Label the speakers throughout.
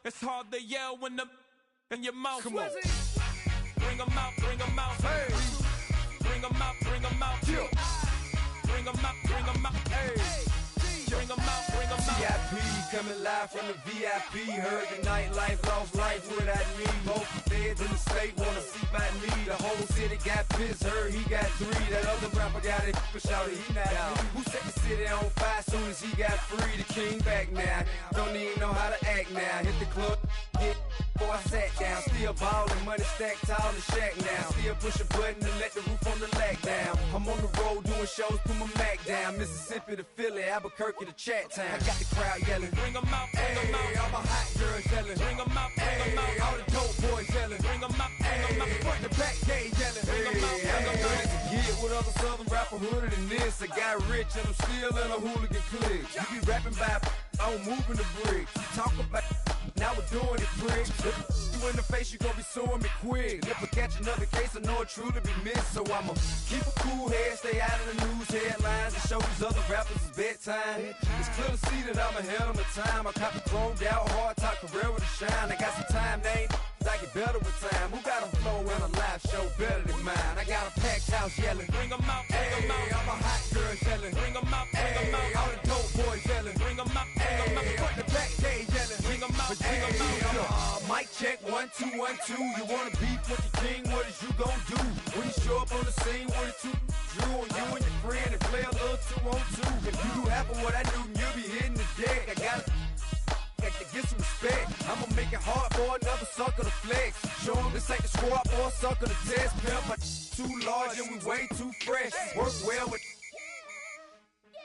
Speaker 1: It's hard to yell when the in your mouth.
Speaker 2: Come on.
Speaker 1: Bring 'em out, bring 'em out.
Speaker 2: Hey.
Speaker 1: Bring 'em out, bring 'em out.
Speaker 2: Yeah.
Speaker 1: Bring 'em out, bring 'em out.
Speaker 2: Hey.
Speaker 1: Bring 'em out, bring 'em out.
Speaker 3: VIP coming live from the VIP. Heard the nightlife, lost life without me. Both feds in the state wanna see by me. The whole city got pissed, heard he got 3. That other rapper got it, but shouted he not out. Who set the city on fire soon as he got free? The king back now, don't even know how to act now. Hit the club, get before I sat down. Still ballin', money stacked tall in shack now. Still push a button and let the roof on the lag down. I'm on the road doing shows, put my Mac down. Mississippi to Philly, Albuquerque to Chat Town. I got the crowd yelling,
Speaker 1: Bring 'em out, bring 'em out.
Speaker 3: all my hot girls yelling,
Speaker 1: Bring 'em out, bring 'em out.
Speaker 3: all the dope boys yelling,
Speaker 1: Bring 'em out, bring 'em out.
Speaker 3: front the back gate yelling,
Speaker 1: Bring 'em out, bring 'em out.
Speaker 3: To get with other southern rapper hooded than this. I got rich and I'm still in a hooligan clique. You be rapping by I'm moving the bricks. You talk about now we're doing it, prick. If you in the face, you gon' be suing me quick. If I catch another case, I know it truly be missed. So I'ma keep a cool head, stay out of the news headlines, and show these other rappers it's bedtime. It's clear to see that I'm ahead of my time. I cop the chromed out, hard top career with a shine. I got some time, name. I get better with time. Who got a flow and a live show better than mine? I got a packed house yelling.
Speaker 1: Bring 'em out, bring 'em out.
Speaker 3: All my hot girls yelling.
Speaker 1: Bring 'em out, bring 'em out.
Speaker 3: All the dope boys yelling.
Speaker 1: Bring 'em out, bring 'em out.
Speaker 3: Front the back gate yelling.
Speaker 1: Bring 'em out, bring 'em out.
Speaker 3: Mic check 1 2 1 2. You wanna beef with the king? What is you gon' do when you show up on the scene with a 2 Drew on you and your friend and play a little 2 on 2? If you do half of what I do, you'll be hitting the deck. I gotta get some respect. I'ma make it hard for another sucker to flex. Show 'em this ain't the squad for a sucker to test. Pimp, my too large and we way too fresh. Work well with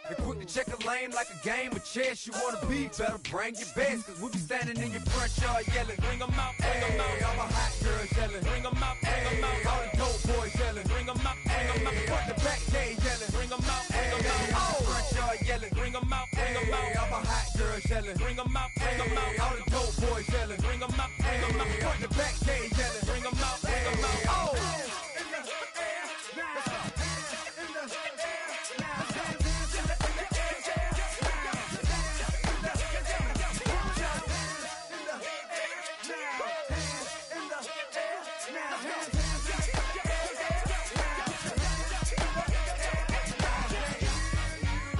Speaker 3: and quick to check a lane like a game of chess. You wanna be better, bring your best. Cause we be standing in your front yard yelling.
Speaker 1: Bring 'em out, bring 'em out.
Speaker 3: All my hot girls yelling.
Speaker 1: Bring 'em out, bring 'em out.
Speaker 3: All the dope boys yelling.
Speaker 1: Bring 'em out, bring 'em out.
Speaker 3: Front the back gate yelling.
Speaker 1: Bring 'em out, bring 'em out.
Speaker 3: Front yard yelling.
Speaker 1: Bring 'em out, bring 'em out.
Speaker 3: All my hot girls yelling.
Speaker 1: Bring 'em out, bring 'em out.
Speaker 3: All the dope boys yelling.
Speaker 1: Bring 'em out, bring 'em out.
Speaker 3: Front the back gate yelling.
Speaker 1: Bring 'em out, bring 'em out.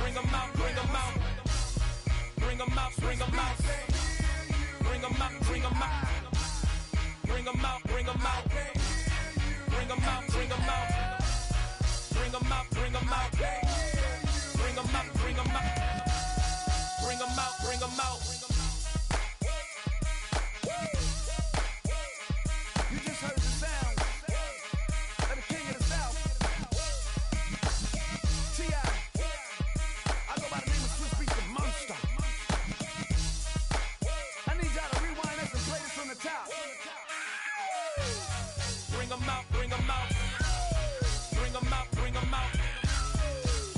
Speaker 1: Bring 'em out, bring 'em out. Bring 'em out, bring 'em out. Bring 'em out, bring 'em out. Bring 'em out, bring 'em out. Bring 'em out, bring 'em out. Bring 'em out, bring 'em out. Bring 'em out, bring 'em out. Bring 'em out, bring 'em out.
Speaker 2: You just heard the sound of the king of the South. T.I. I go by the name of Swiss Beats the Monster. I need y'all to rewind this and play this from the top.
Speaker 1: Bring 'em out, bring 'em out. Bring 'em out, bring 'em out.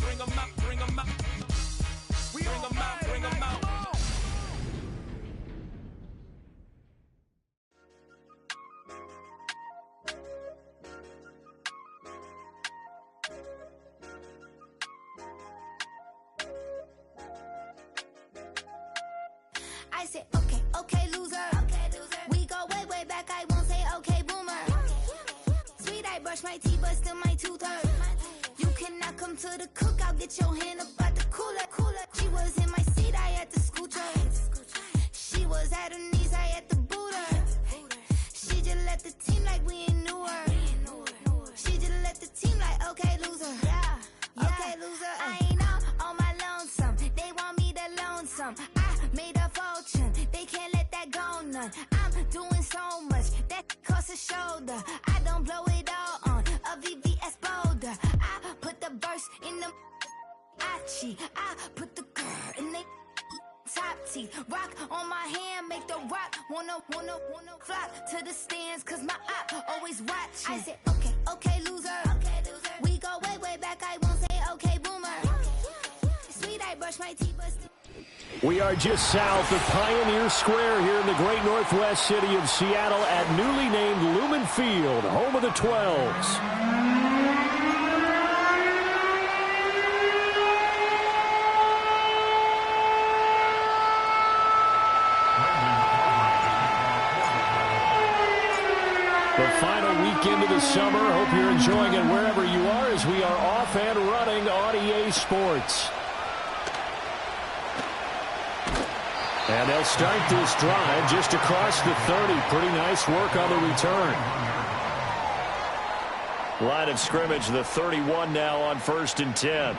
Speaker 1: Bring 'em out, bring 'em out.
Speaker 2: We
Speaker 1: Bring 'em out, bring 'em out.
Speaker 2: Come on.
Speaker 4: I said, okay, okay, loser. We go way, way back. I won't say, okay, boomer. Sweet, I brush my teeth, but still my tooth hurt. You cannot come to the cookout. Get your hand up out the cooler. She was in my seat. I had to scoot her. She was at her knees. I had to boot her. She just left the team like we ain't knew her. She just left the team like, okay, loser. Okay, loser. I ain't on my lonesome. They want me to loan some. I made a fortune. They can't let that go none. I'm doing so much that costs a shoulder. I don't blow it all on a VVS boulder. I put the verse in the I cheat. I put the girl in the top teeth. Rock on my hand, make the rock wanna flock to the stands, cause my eye always watching. I said, okay, okay, loser. We go way, way back. I won't say, okay, boomer. Sweet, I brush my teeth, but still.
Speaker 5: We are just south of Pioneer Square here in the great northwest city of Seattle at newly named Lumen Field, home of the 12s. The final weekend of the summer. Hope you're enjoying it wherever you are as we are off and running on EA Sports. And they'll start this drive just across the 30. Pretty nice work on the return. Line of scrimmage, the 31 now on 1st and 10.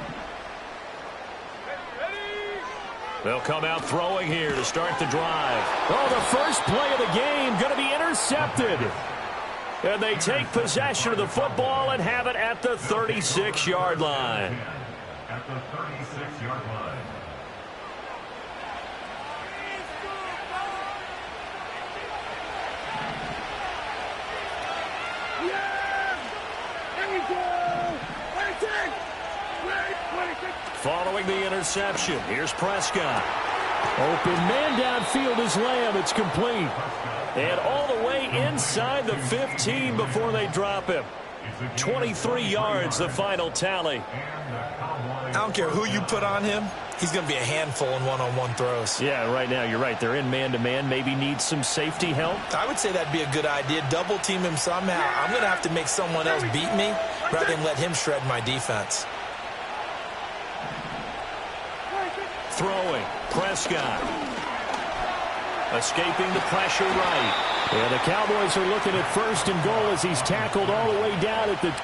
Speaker 5: They'll come out throwing here to start the drive. Oh, the first play of the game going to be intercepted. And they take possession of the football and have it at the 36-yard line.
Speaker 6: At the 36-yard line.
Speaker 5: Following the interception, here's Prescott. Open man downfield is Lamb. It's complete. And all the way inside the 15 before they drop him. 23 yards, the final tally.
Speaker 7: I don't care who you put on him. He's going to be a handful in one-on-one throws.
Speaker 5: Yeah, right now, you're right. They're in man-to-man. Maybe need some safety help.
Speaker 7: I would say that'd be a good idea. Double team him somehow. I'm going to have to make someone else beat me rather than let him shred my defense.
Speaker 5: Throwing, Prescott. Escaping the pressure right. And the Cowboys are looking at 1st and goal as he's tackled all the way down at the...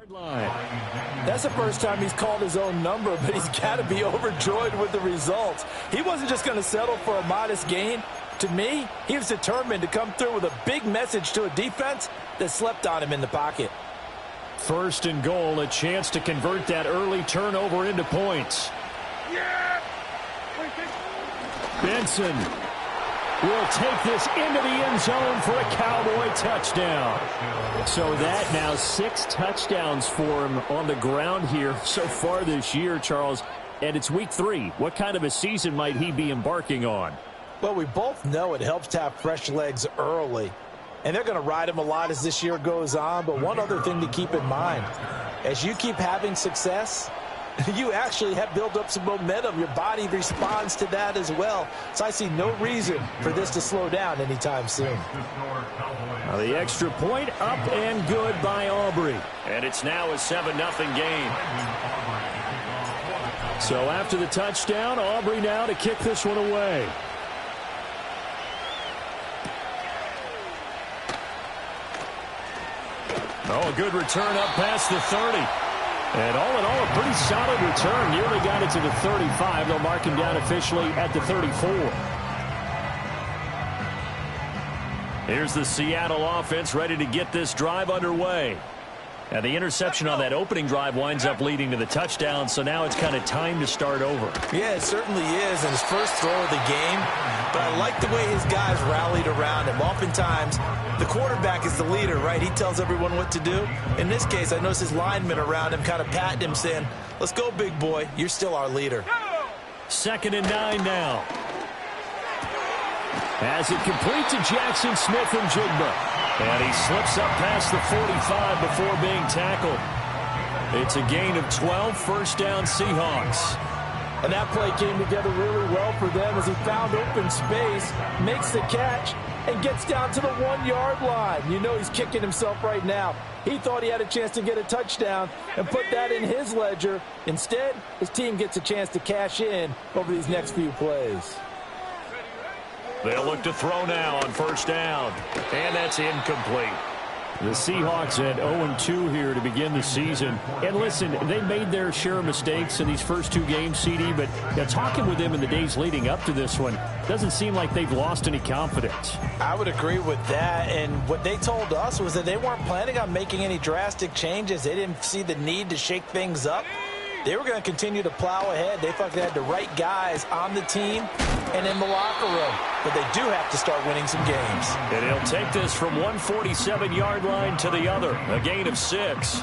Speaker 5: line.
Speaker 2: That's the first time he's called his own number, but he's got to be overjoyed with the results. He wasn't just going to settle for a modest gain. To me, he was determined to come through with a big message to a defense that slept on him in the pocket.
Speaker 5: 1st and goal, a chance to convert that early turnover into points. Benson will take this into the end zone for a Cowboy touchdown. So that now 6 touchdowns for him on the ground here so far this year, Charles. And it's week 3. What kind of a season might he be embarking on?
Speaker 2: Well, we both know it helps to have fresh legs early. And they're going to ride him a lot as this year goes on. But one other thing to keep in mind, as you keep having success, you actually have built up some momentum. Your body responds to that as well. So I see no reason for this to slow down anytime soon.
Speaker 5: Now the extra point up and good by Aubrey. And it's now a 7-0 game. So after the touchdown, Aubrey now to kick this one away. Oh, a good return up past the 30. And all in all, a pretty solid return. Nearly got it to the 35. They'll mark him down officially at the 34. Here's the Seattle offense ready to get this drive underway. And the interception on that opening drive winds up leading to the touchdown, so now it's kind of time to start over.
Speaker 7: Yeah, it certainly is, and his first throw of the game. But I like the way his guys rallied around him. Oftentimes, the quarterback is the leader, right? He tells everyone what to do. In this case, I noticed his linemen around him kind of patting him, saying, let's go, big boy. You're still our leader.
Speaker 5: 2nd and 9 now. As it complete to Jackson Smith and Jigba. And he slips up past the 45 before being tackled. It's a gain of 12, 1st down Seahawks.
Speaker 2: And that play came together really well for them as he found open space, makes the catch, and gets down to the 1-yard line. You know he's kicking himself right now. He thought he had a chance to get a touchdown and put that in his ledger. Instead, his team gets a chance to cash in over these next few plays.
Speaker 5: They'll look to throw now on 1st down. And that's incomplete. The Seahawks at 0-2 here to begin the season. And listen, they made their share of mistakes in these first 2 games, CD, but talking with them in the days leading up to this one, doesn't seem like they've lost any confidence.
Speaker 2: I would agree with that, and what they told us was that they weren't planning on making any drastic changes. They didn't see the need to shake things up. They were going to continue to plow ahead. They thought they had the right guys on the team and in the locker room.
Speaker 7: but they do have to start winning some games.
Speaker 5: And he'll take this from 147-yard line to the other, a gain of 6.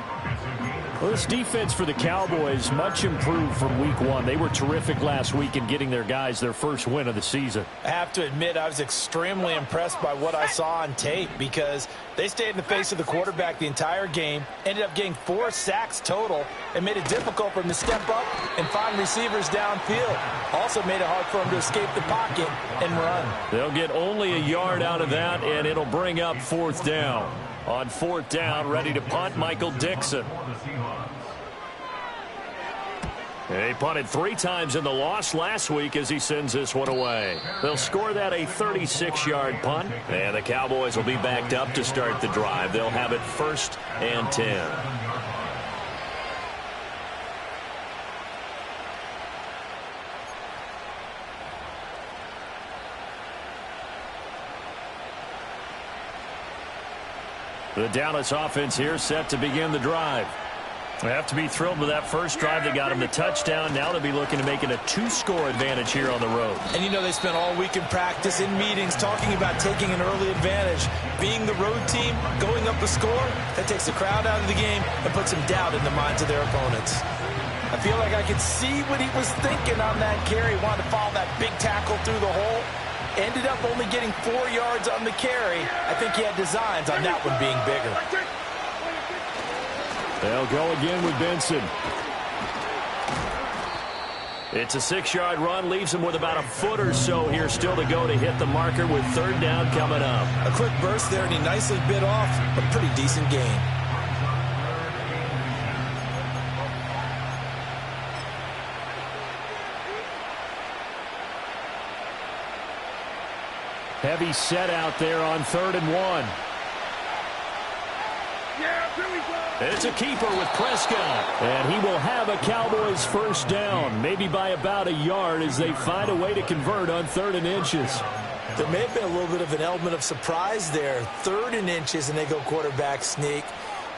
Speaker 5: Well, this defense for the Cowboys, much improved from week 1. They were terrific last week in getting their guys their first win of the season.
Speaker 7: I have to admit, I was extremely impressed by what I saw on tape because they stayed in the face of the quarterback the entire game, ended up getting 4 sacks total, and made it difficult for him to step up and find receivers downfield. Also made it hard for him to escape the pocket and run.
Speaker 5: They'll get only a yard out of that, and it'll bring up 4th down. On 4th down, ready to punt, Michael Dixon. He punted 3 times in the loss last week as he sends this one away. They'll score that a 36-yard punt, and the Cowboys will be backed up to start the drive. They'll have it 1st and 10. The Dallas offense here set to begin the drive. They have to be thrilled with that first drive. They got him the touchdown. Now they'll be looking to make it a 2-score advantage here on the road.
Speaker 7: And you know they spent all week in practice, in meetings, talking about taking an early advantage. Being the road team, going up a score, that takes the crowd out of the game and puts some doubt in the minds of their opponents. I feel like I could see what he was thinking on that carry. Wanted to follow that big tackle through the hole. Ended up only getting 4 yards on the carry. I think he had designs on that one being bigger.
Speaker 5: They'll go again with Benson. It's a 6-yard run. Leaves him with about a foot or so here still to go to hit the marker with 3rd down coming up.
Speaker 7: A quick burst there, and he nicely bit off a pretty decent gain.
Speaker 5: Heavy set out there on 3rd and 1. It's a keeper with Prescott, and he will have a Cowboys 1st down, maybe by about a yard as they find a way to convert on 3rd and inches.
Speaker 7: There may have been a little bit of an element of surprise there. 3rd and inches, and they go quarterback sneak.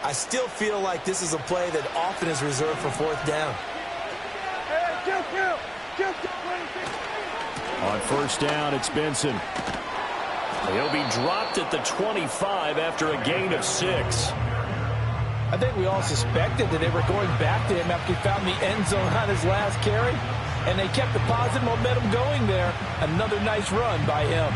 Speaker 7: I still feel like this is a play that often is reserved for 4th down.
Speaker 5: On 1st down, it's Benson. He'll be dropped at the 25 after a gain of 6.
Speaker 2: I think we all suspected that they were going back to him after he found the end zone on his last carry, and they kept the positive momentum going there. Another nice run by him.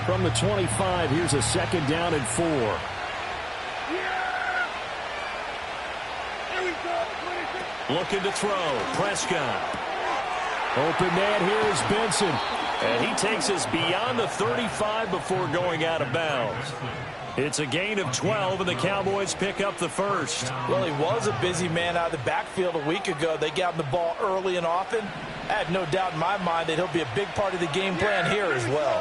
Speaker 5: From the 25, here's a 2nd down and 4. Looking to throw. Prescott. Open man here is Benson. And he takes us beyond the 35 before going out of bounds. It's a gain of 12, and the Cowboys pick up the 1st.
Speaker 7: Well, he was a busy man out of the backfield a week ago. They got him the ball early and often. I have no doubt in my mind that he'll be a big part of the game plan here as well.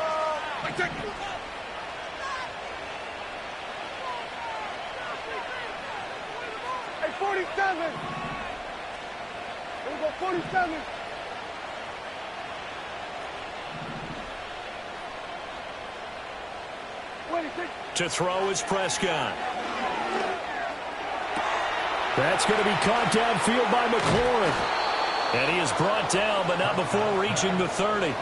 Speaker 8: Hey, 47. Here we go, 47.
Speaker 5: To throw is Prescott. That's going to be caught downfield by McLaurin. And he is brought down, but not before reaching the 30.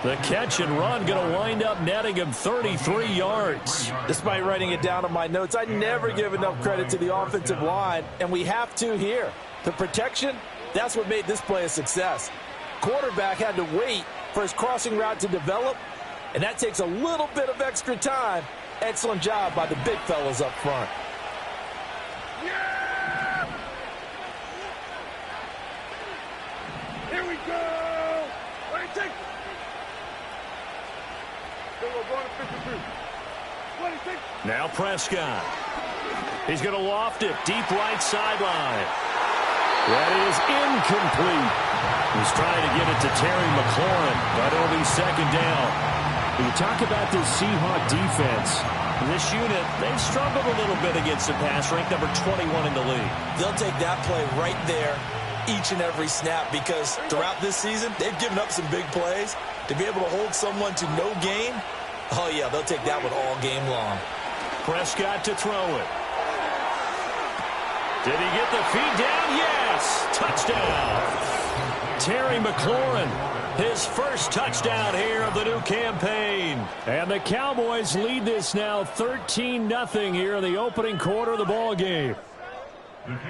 Speaker 5: The catch and run going to wind up netting him 33 yards.
Speaker 2: Despite writing it down on my notes, I never give enough credit to the offensive line, and we have to here. The protection, that's what made this play a success. Quarterback had to wait for his crossing route to develop, and that takes a little bit of extra time. Excellent job by the big fellas up front.
Speaker 8: Yeah! Here we go! What do you think? We're going to 53. What do you think?
Speaker 5: Now Prescott. He's going to loft it deep right sideline. That is incomplete. He's trying to get it to Terry McLaurin, but it'll be 2nd down. When you talk about this Seahawk defense, this unit, they've struggled a little bit against the pass, ranked number 21 in the league.
Speaker 7: They'll take that play right there each and every snap because throughout this season, they've given up some big plays. To be able to hold someone to no gain, oh, yeah, they'll take that one all game long.
Speaker 5: Prescott to throw it. Did he get the feed down? Yes! Catches. Touchdown. Terry McLaurin, his first touchdown here of the new campaign. And the Cowboys lead this now 13-0 here in the opening quarter of the ball game.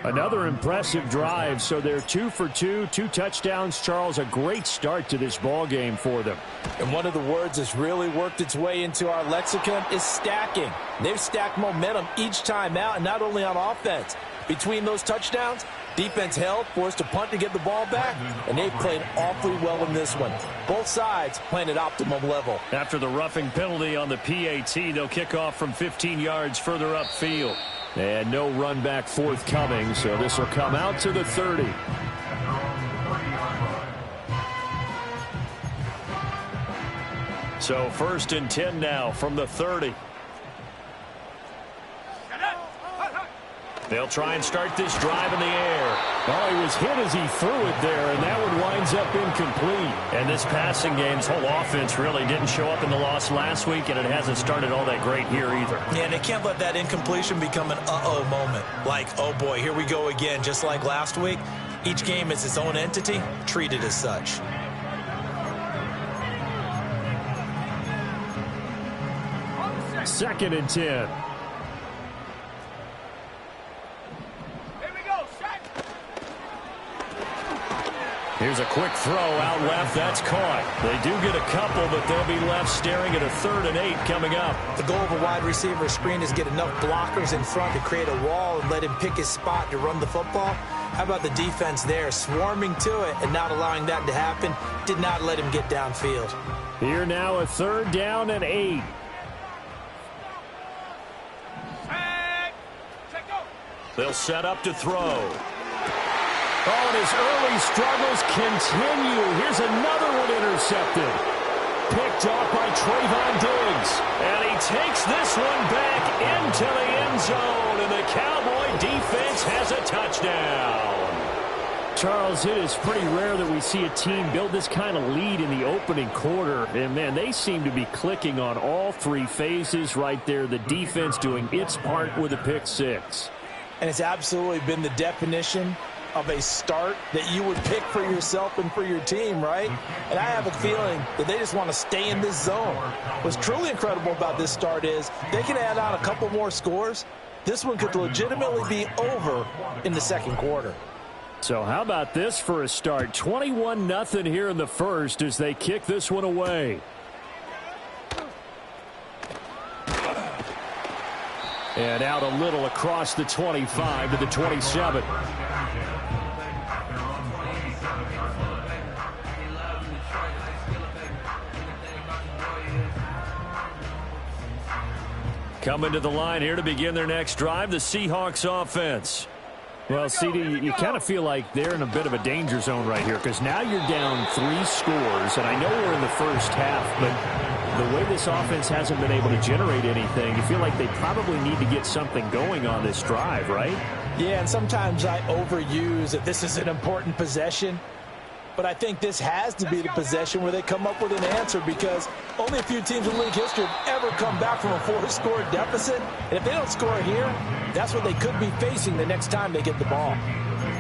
Speaker 5: Another impressive drive, so they're 2 for 2, 2 touchdowns. Charles, a great start to this ball game for them.
Speaker 2: And one of the words that's really worked its way into our lexicon is stacking. They've stacked momentum each time out, and not only on offense. Between those touchdowns, defense held, forced a punt to get the ball back, and they played awfully well in this one. Both sides playing at optimum level.
Speaker 5: After the roughing penalty on the PAT, they'll kick off from 15 yards further upfield. And no run back forthcoming, so this will come out to the 30. So 1st and 10 now from the 30. They'll try and start this drive in the air.
Speaker 2: Oh, he was hit as he threw it there, and that one winds up incomplete.
Speaker 5: And this passing game's whole offense really didn't show up in the loss last week, and it hasn't started all that great here either.
Speaker 7: Yeah, and they can't let that incompletion become an uh-oh moment. Like, oh boy, here we go again, just like last week. Each game is its own entity, treated as such.
Speaker 5: Second and 10. Here's a quick throw out left. That's caught. They do get a couple, but they'll be left staring at a 3rd and 8 coming up.
Speaker 7: The goal of a wide receiver screen is get enough blockers in front to create a wall and let him pick his spot to run the football. How about the defense there, swarming to it and not allowing that to happen? Did not let him get downfield.
Speaker 5: Here now a 3rd down and 8. They'll set up to throw. Oh, and his early struggles continue. Here's another one intercepted. Picked off by Trayvon Diggs. And he takes this one back into the end zone. And the Cowboy defense has a touchdown. Charles, it is pretty rare that we see a team build this kind of lead in the opening quarter. And, man, they seem to be clicking on all 3 phases right there. The defense doing its part with a pick 6.
Speaker 2: And it's absolutely been the definition of a start that you would pick for yourself and for your team, right? And I have a feeling that they just want to stay in this zone. What's truly incredible about this start is they can add on a couple more scores. This one could legitimately be over in the second quarter.
Speaker 5: So how about this for a start? 21-0 here in the first as they kick this one away. And out a little across the 25 to the 27. Coming to the line here to begin their next drive, the Seahawks offense. Well, CD, you kind of feel like they're in a bit of a danger zone right here because now you're down 3 scores, and I know we're in the first half, but the way this offense hasn't been able to generate anything, you feel like they probably need to get something going on this drive, right?
Speaker 2: Yeah, and sometimes I overuse that this is an important possession. But I think this has to be the possession where they come up with an answer because only a few teams in league history have ever come back from a 4-score deficit. And if they don't score here, that's what they could be facing the next time they get the ball.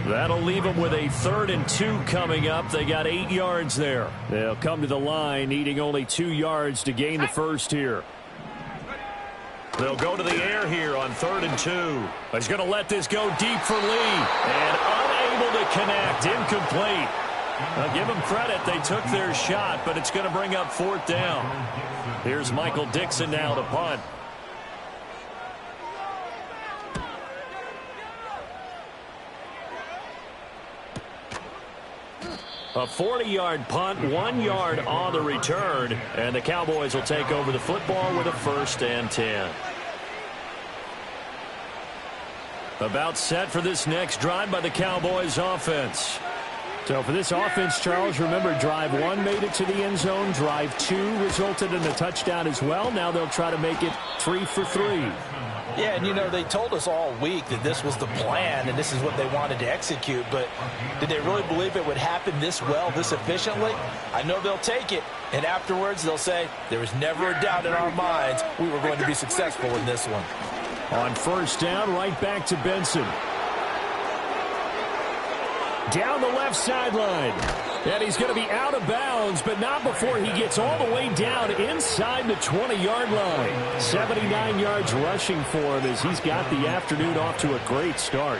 Speaker 5: That'll leave them with a 3rd and 2 coming up. They got 8 yards there. They'll come to the line needing only 2 yards to gain the first here. They'll go to the air here on 3rd and 2. He's going to let this go deep for Lee. And unable to connect. Incomplete. I'll give them credit. They took their shot, but it's going to bring up 4th down. Here's Michael Dixon now to punt. A 40-yard punt, 1 yard on the return, and the Cowboys will take over the football with a 1st and 10. About set for this next drive by the Cowboys offense. So for this offense, Charles, remember drive 1 made it to the end zone. Drive 2 resulted in a touchdown as well. Now they'll try to make it 3 for 3.
Speaker 2: Yeah, and you know, they told us all week that this was the plan and this is what they wanted to execute, but did they really believe it would happen this well, this efficiently? I know they'll take it, and afterwards they'll say, there was never a doubt in our minds we were going to be successful in this one.
Speaker 5: On 1st down, right back to Benson. down the left sideline. And he's going to be out of bounds, but not before he gets all the way down inside the 20-yard line. 79 yards rushing for him as he's got the afternoon off to a great start.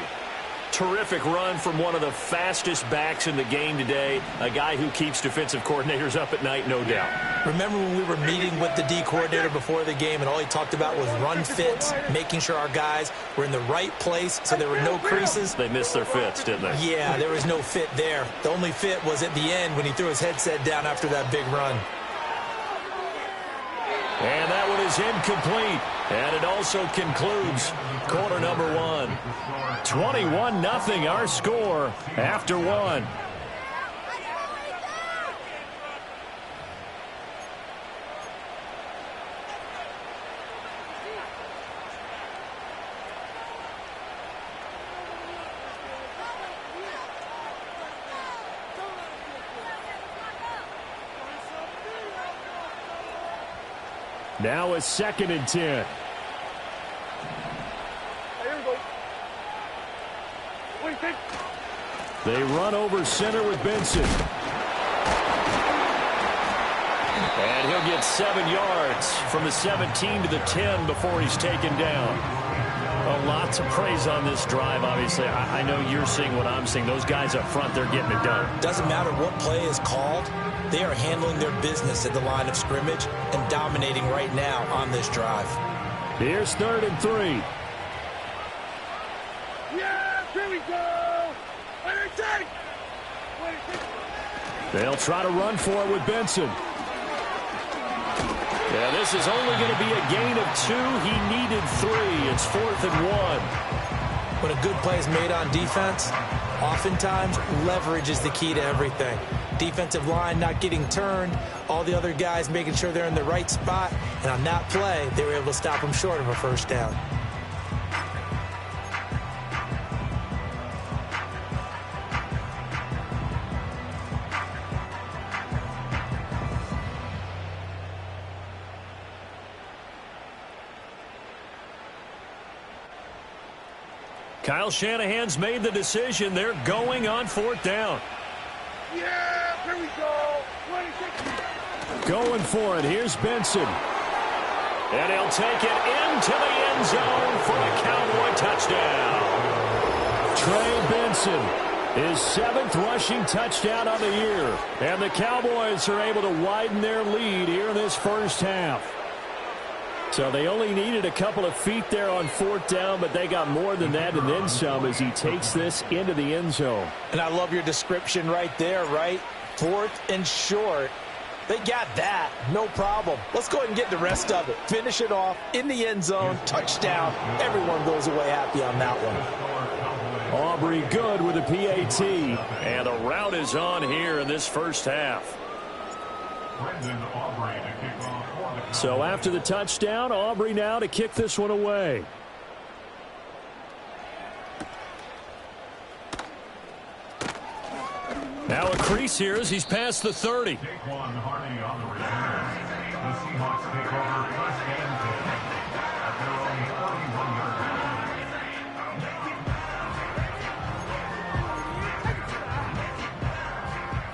Speaker 9: Terrific run from one of the fastest backs in the game today. A guy who keeps defensive coordinators up at night, no doubt.
Speaker 7: Remember when we were meeting with the D coordinator before the game and all he talked about was run fits, making sure our guys were in the right place so there were no creases?
Speaker 9: They missed their fits, didn't they?
Speaker 7: Yeah, there was no fit there. The only fit was at the end when he threw his headset down after that big run.
Speaker 9: And that one is incomplete. And it also concludes quarter number one.
Speaker 5: 21-0 our score after one. Now a 2nd and 10. They run over center with Benson.
Speaker 9: And he'll get 7 yards from the 17 to the 10 before he's taken down.
Speaker 5: A lot to praise on this drive, obviously. I know you're seeing what I'm seeing. Those guys up front, they're getting it done.
Speaker 7: Doesn't matter what play is called. They are handling their business at the line of scrimmage and dominating right now on this drive.
Speaker 5: Here's 3rd and 3.
Speaker 8: Yeah, here we go.
Speaker 5: They'll try to run for it with Benson.
Speaker 9: Yeah, this is only going to be a gain of 2. He needed 3. It's 4th and 1.
Speaker 7: When a good play is made on defense, oftentimes leverage is the key to everything. Defensive line not getting turned, all the other guys making sure they're in the right spot, and on that play, they were able to stop them short of a first down.
Speaker 5: Kyle Shanahan's made the decision. They're going on 4th down.
Speaker 8: Yeah, here we go. 26.
Speaker 5: Going for it. Here's Benson.
Speaker 9: And he'll take it into the end zone for a Cowboy touchdown.
Speaker 5: Trey Benson, his 7th rushing touchdown of the year. And the Cowboys are able to widen their lead here in this first half. So they only needed a couple of feet there on 4th down, but they got more than that and then some as he takes this into the end zone.
Speaker 7: And I love your description right there, right? 4th and short. They got that. No problem. Let's go ahead and get the rest of it. Finish it off in the end zone. Touchdown. Everyone goes away happy on that one.
Speaker 5: Aubrey good with a PAT.
Speaker 9: And the route is on here in this first half.
Speaker 5: So after the touchdown, Aubrey now to kick this one away. Now a crease here as he's past the 30.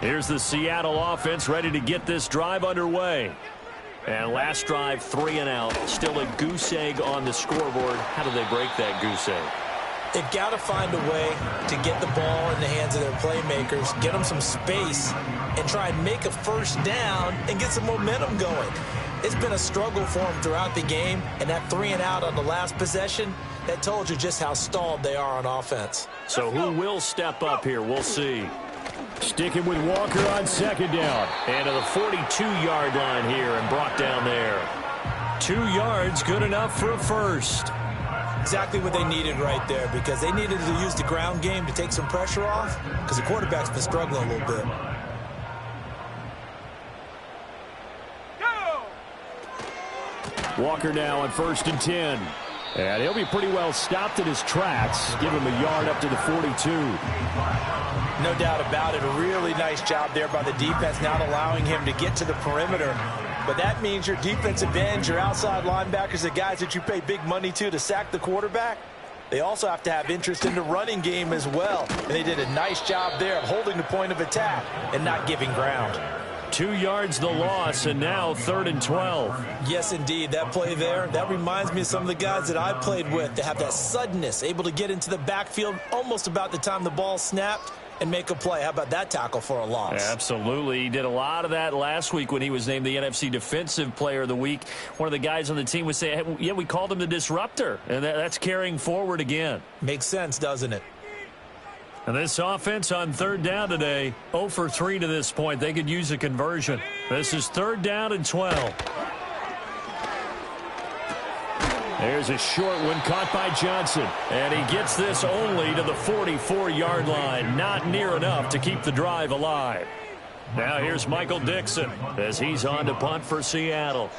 Speaker 5: Here's the Seattle offense ready to get this drive underway.
Speaker 9: And last drive, 3 and out. Still a goose egg on the scoreboard. How do they break that goose egg?
Speaker 7: They've got to find a way to get the ball in the hands of their playmakers, get them some space, and try and make a first down and get some momentum going. It's been a struggle for them throughout the game, and that 3 and out on the last possession, that told you just how stalled they are on offense.
Speaker 9: So who will step up here? We'll see.
Speaker 5: Sticking with Walker on 2nd down.
Speaker 9: And to the 42-yard line here and brought down there.
Speaker 5: 2 yards, good enough for a first.
Speaker 7: Exactly what they needed right there, because they needed to use the ground game to take some pressure off, because the quarterback's been struggling a little bit.
Speaker 5: Walker now on 1st and 10. And he'll be pretty well stopped in his tracks. Give him a yard up to the 42.
Speaker 7: No doubt about it. A really nice job there by the defense, not allowing him to get to the perimeter. But that means your defensive ends, your outside linebackers, the guys that you pay big money to sack the quarterback, they also have to have interest in the running game as well. And they did a nice job there of holding the point of attack and not giving ground.
Speaker 5: 2 yards the loss, and now 3rd and 12.
Speaker 7: Yes, indeed. That play there, that reminds me of some of the guys that I played with. They have that suddenness, able to get into the backfield almost about the time the ball snapped and make a play. How about that tackle for a loss?
Speaker 5: Absolutely. He did a lot of that last week when he was named the NFC Defensive Player of the Week. One of the guys on the team would say, hey, yeah, we called him the disruptor, and that's carrying forward again.
Speaker 7: Makes sense, doesn't it?
Speaker 5: And this offense on 3rd down today, 0 for 3 to this point. They could use a conversion. This is 3rd down and 12. There's a short one caught by Johnson. And he gets this only to the 44-yard line. Not near enough to keep the drive alive. Now here's Michael Dixon as he's on to punt for Seattle.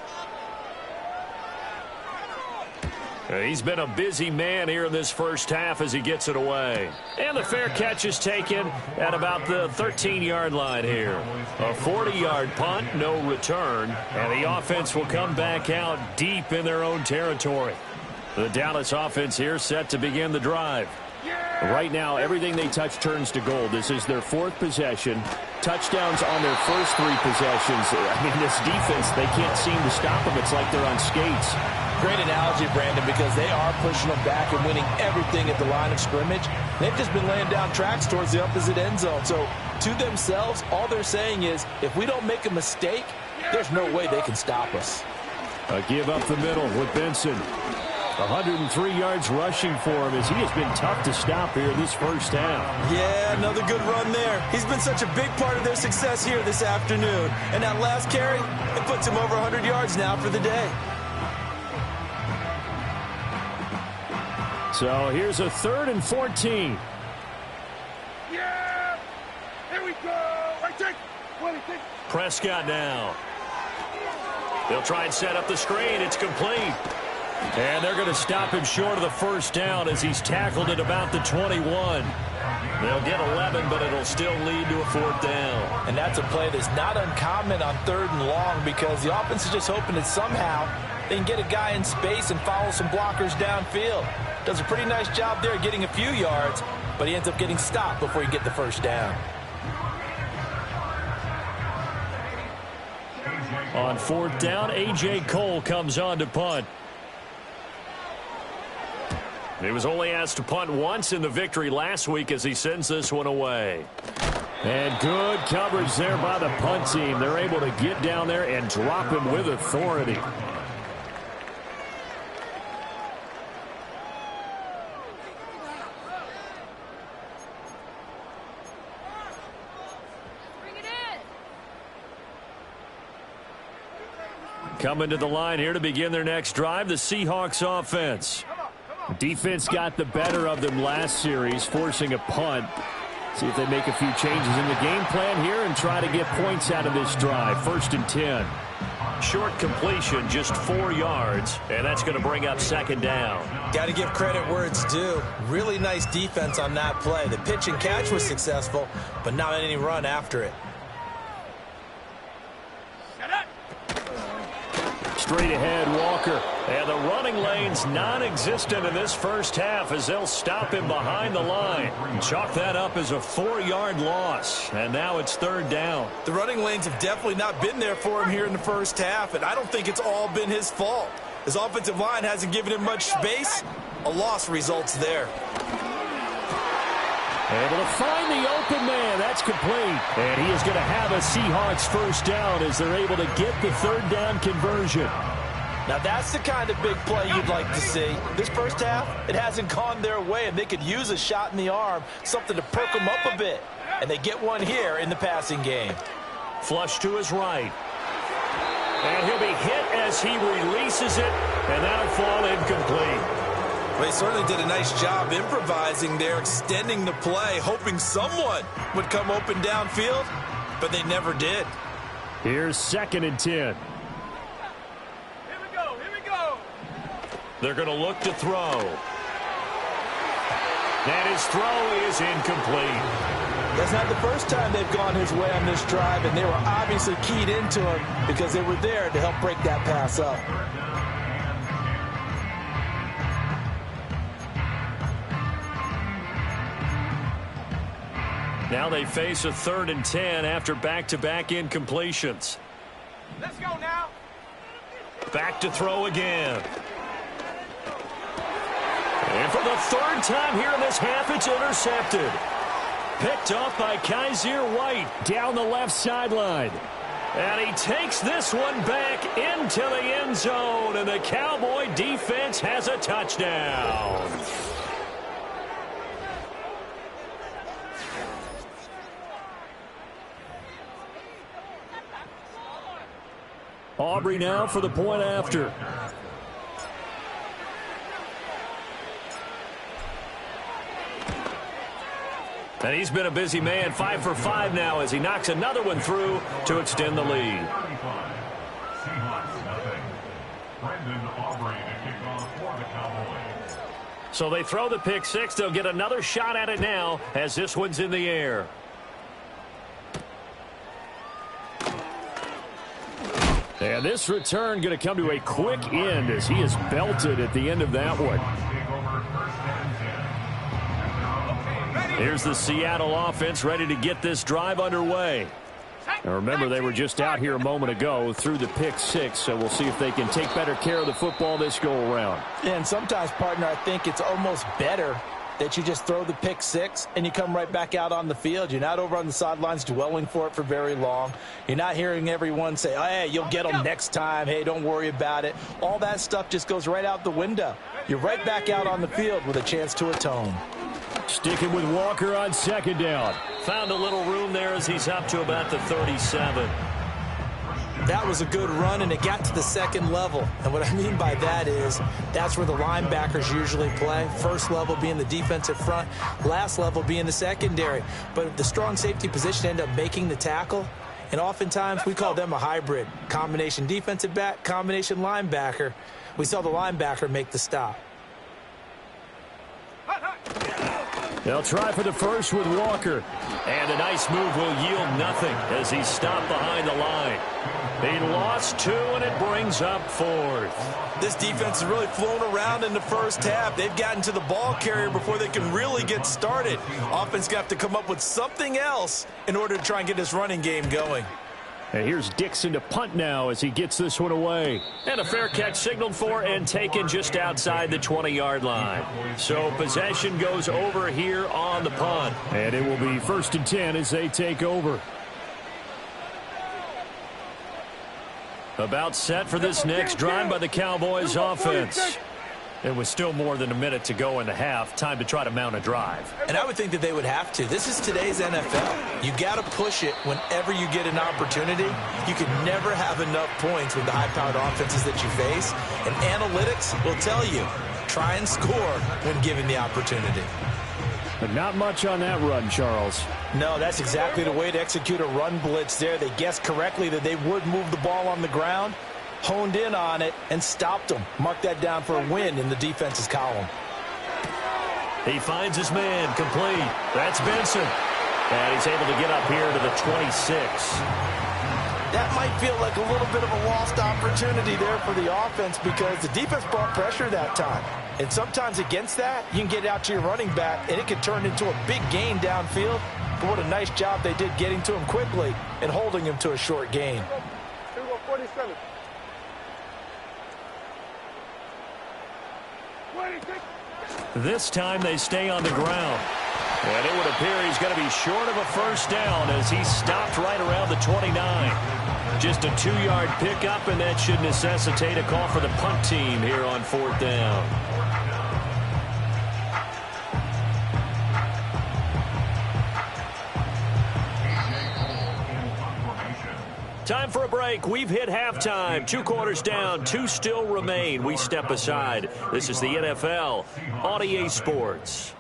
Speaker 5: He's been a busy man here in this first half as he gets it away. And the fair catch is taken at about the 13-yard line here. A 40-yard punt, no return. And the offense will come back out deep in their own territory. The Dallas offense here set to begin the drive. Right now, everything they touch turns to gold. This is their 4th possession. Touchdowns on their first 3 possessions. I mean, this defense, they can't seem to stop them. It's like they're on skates.
Speaker 7: Great analogy, Brandon, because they are pushing them back and winning everything at the line of scrimmage. They've just been laying down tracks towards the opposite end zone. So, to themselves, all they're saying is, if we don't make a mistake, there's no way they can stop us.
Speaker 5: A give up the middle with Benson. 103 yards rushing for him as he has been tough to stop here this first half.
Speaker 7: Yeah, another good run there. He's been such a big part of their success here this afternoon. And that last carry, it puts him over 100 yards now for the day.
Speaker 5: So here's a 3rd and 14.
Speaker 8: Yeah! Here we go! Right take!
Speaker 5: Prescott now. They'll try and set up the screen. It's complete. And they're going to stop him short of the first down as he's tackled at about the 21. They'll get 11, but it'll still lead to a 4th down.
Speaker 7: And that's a play that's not uncommon on 3rd and long because the offense is just hoping that somehow they can get a guy in space and follow some blockers downfield. Does a pretty nice job there getting a few yards, but he ends up getting stopped before he get the first down.
Speaker 5: On 4th down, A.J. Cole comes on to punt. He was only asked to punt once in the victory last week as he sends this one away. And good coverage there by the punt team. They're able to get down there and drop him with authority. Coming to the line here to begin their next drive, the Seahawks offense. Defense got the better of them last series, forcing a punt. See if they make a few changes in the game plan here and try to get points out of this drive. 1st and 10. Short completion, just 4 yards, and that's going to bring up 2nd down.
Speaker 7: Got to give credit where it's due. Really nice defense on that play. The pitch and catch was successful, but not any run after it.
Speaker 5: Straight ahead, Walker. And the running lane's non-existent in this first half as they'll stop him behind the line. Chalk that up as a 4-yard loss. And now it's 3rd down.
Speaker 7: The running lanes have definitely not been there for him here in the first half, and I don't think it's all been his fault. His offensive line hasn't given him much space. A loss results there.
Speaker 5: Able to find the open man. That's complete. And he is going to have a Seahawks first down as they're able to get the 3rd down conversion.
Speaker 7: Now that's the kind of big play you'd like to see. This first half, it hasn't gone their way, and they could use a shot in the arm, something to perk them up a bit. And they get one here in the passing game.
Speaker 5: Flush to his right. And he'll be hit as he releases it, and that'll fall incomplete.
Speaker 7: They certainly did a nice job improvising there, extending the play, hoping someone would come open downfield, but they never did.
Speaker 5: Here's 2nd and 10.
Speaker 8: Here we go.
Speaker 5: They're going to look to throw. And his throw is incomplete.
Speaker 7: That's not the first time they've gone his way on this drive, and they were obviously keyed into him because they were there to help break that pass up.
Speaker 9: Now they face a 3rd and 10 after back-to-back incompletions.
Speaker 8: Let's go now.
Speaker 9: Back to throw again. And for the 3rd time here in this half, it's intercepted. Picked off by Kaiser White down the left sideline. And he takes this one back into the end zone, and the Cowboy defense has a touchdown.
Speaker 5: Aubrey now for the point after.
Speaker 9: And he's been a busy man, 5 for 5 now as he knocks another one through to extend the lead. So they throw the pick six. They'll get another shot at it now as this one's in the air.
Speaker 5: And this return going to come to a quick end as he is belted at the end of that one.
Speaker 9: Here's the Seattle offense ready to get this drive underway.
Speaker 5: Now remember, they were just out here a moment ago through the pick six, so we'll see if they can take better care of the football this go around.
Speaker 2: Yeah, and sometimes, partner, I think it's almost better that you just throw the pick six and you come right back out on the field. You're not over on the sidelines dwelling for it for very long. You're not hearing everyone say, oh, hey, you'll get them next time. Hey, don't worry about it. All that stuff just goes right out the window. You're right back out on the field with a chance to atone.
Speaker 5: Sticking with Walker on 2nd down.
Speaker 9: Found a little room there as he's up to about the 37.
Speaker 7: That was a good run, and it got to the 2nd level. And what I mean by that is that's where the linebackers usually play. First level being the defensive front, last level being the secondary. But the strong safety position ended up making the tackle, and oftentimes we call them a hybrid. Combination defensive back, combination linebacker. We saw the linebacker make the stop.
Speaker 5: They'll try for the first with Walker.
Speaker 9: And a nice move will yield nothing as he's stopped behind the line. He lost 2, and it brings up 4th.
Speaker 7: This defense has really flown around in the first half. They've gotten to the ball carrier before they can really get started. Offense going to have to come up with something else in order to try and get this running game going.
Speaker 5: And here's Dixon to punt now as he gets this one away.
Speaker 9: And a fair catch signaled for and taken just outside the 20-yard line. So possession goes over here on the punt.
Speaker 5: And it will be 1st and 10 as they take over.
Speaker 9: About set for this next drive by the Cowboys offense. It was still more than a minute to go in the half. Time to try to mount a drive.
Speaker 7: And I would think that they would have to. This is today's NFL. You got to push it whenever you get an opportunity. You can never have enough points with the high-powered offenses that you face. And analytics will tell you, try and score when given the opportunity.
Speaker 5: But not much on that run, Charles.
Speaker 2: No, that's exactly the way to execute a run blitz there. They guessed correctly that they would move the ball on the ground, honed in on it, and stopped them. Mark that down for a win in the defense's column.
Speaker 9: He finds his man, complete. That's Benson. And he's able to get up here to the 26.
Speaker 2: That might feel like a little bit of a lost opportunity there for the offense because the defense brought pressure that time. And sometimes against that, you can get out to your running back, and it can turn into a big gain downfield. But what a nice job they did getting to him quickly and holding him to a short gain.
Speaker 8: 47.
Speaker 9: This time they stay on the ground. And it would appear he's going to be short of a first down as he's stopped right around the 29. Just a 2-yard pickup, and that should necessitate a call for the punt team here on 4th down. Time for a break. We've hit halftime. 2 quarters down, 2 still remain. We step aside. This is the NFL on EA Sports.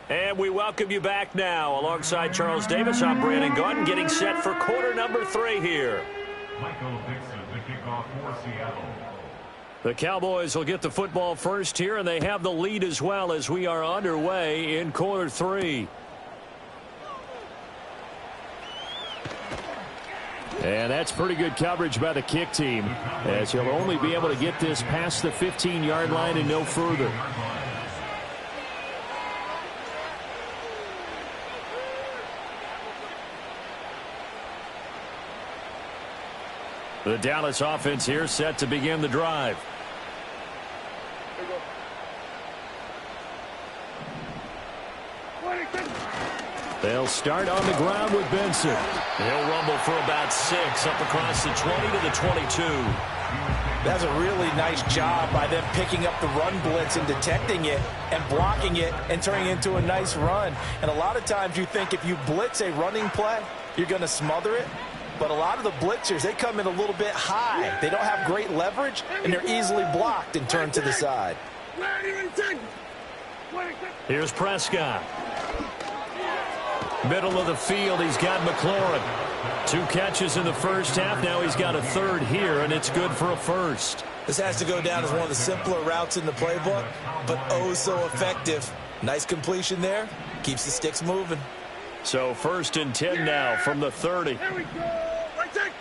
Speaker 9: And we welcome you back now. Alongside Charles Davis, I'm Brandon Gaudin, getting set for quarter number 3 here.
Speaker 6: Michael Dixon, the kickoff for Seattle.
Speaker 9: The Cowboys will get the football first here, and they have the lead as well as we are underway in quarter 3. And that's pretty good coverage by the kick team, as he'll only be able to get this past the 15-yard line and no further. The Dallas offense here set to begin the drive. They'll start on the ground with Benson. He'll rumble for about 6 up across the 20 to the 22.
Speaker 7: That's a really nice job by them picking up the run blitz and detecting it and blocking it and turning it into a nice run. And a lot of times you think if you blitz a running play, you're going to smother it. But a lot of the blitzers, they come in a little bit high. They don't have great leverage, and they're easily blocked and turned to the side.
Speaker 9: Here's Prescott. Middle of the field, he's got McLaurin. 2 catches in the first half. Now he's got a 3rd here, and it's good for a first.
Speaker 7: This has to go down as one of the simpler routes in the playbook, but oh so effective. Nice completion there. Keeps the sticks moving.
Speaker 9: So 1st and 10 now from the 30.
Speaker 8: Here we go. Right side.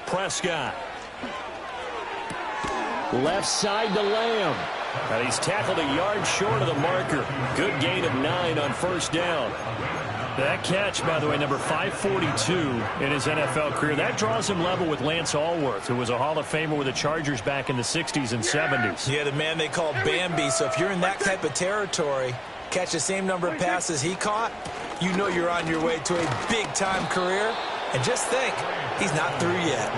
Speaker 9: Prescott. Left side to Lamb. And he's tackled a yard short of the marker. Good gain of 9 on 1st down. That catch, by the way, number 542 in his NFL career. That draws him level with Lance Allworth, who was a Hall of Famer with the Chargers back in the 60s and 70s.
Speaker 7: Yeah, the man they call Bambi. So if you're in that type of territory, catch the same number of passes he caught, you know you're on your way to a big-time career. And just think, he's not through yet.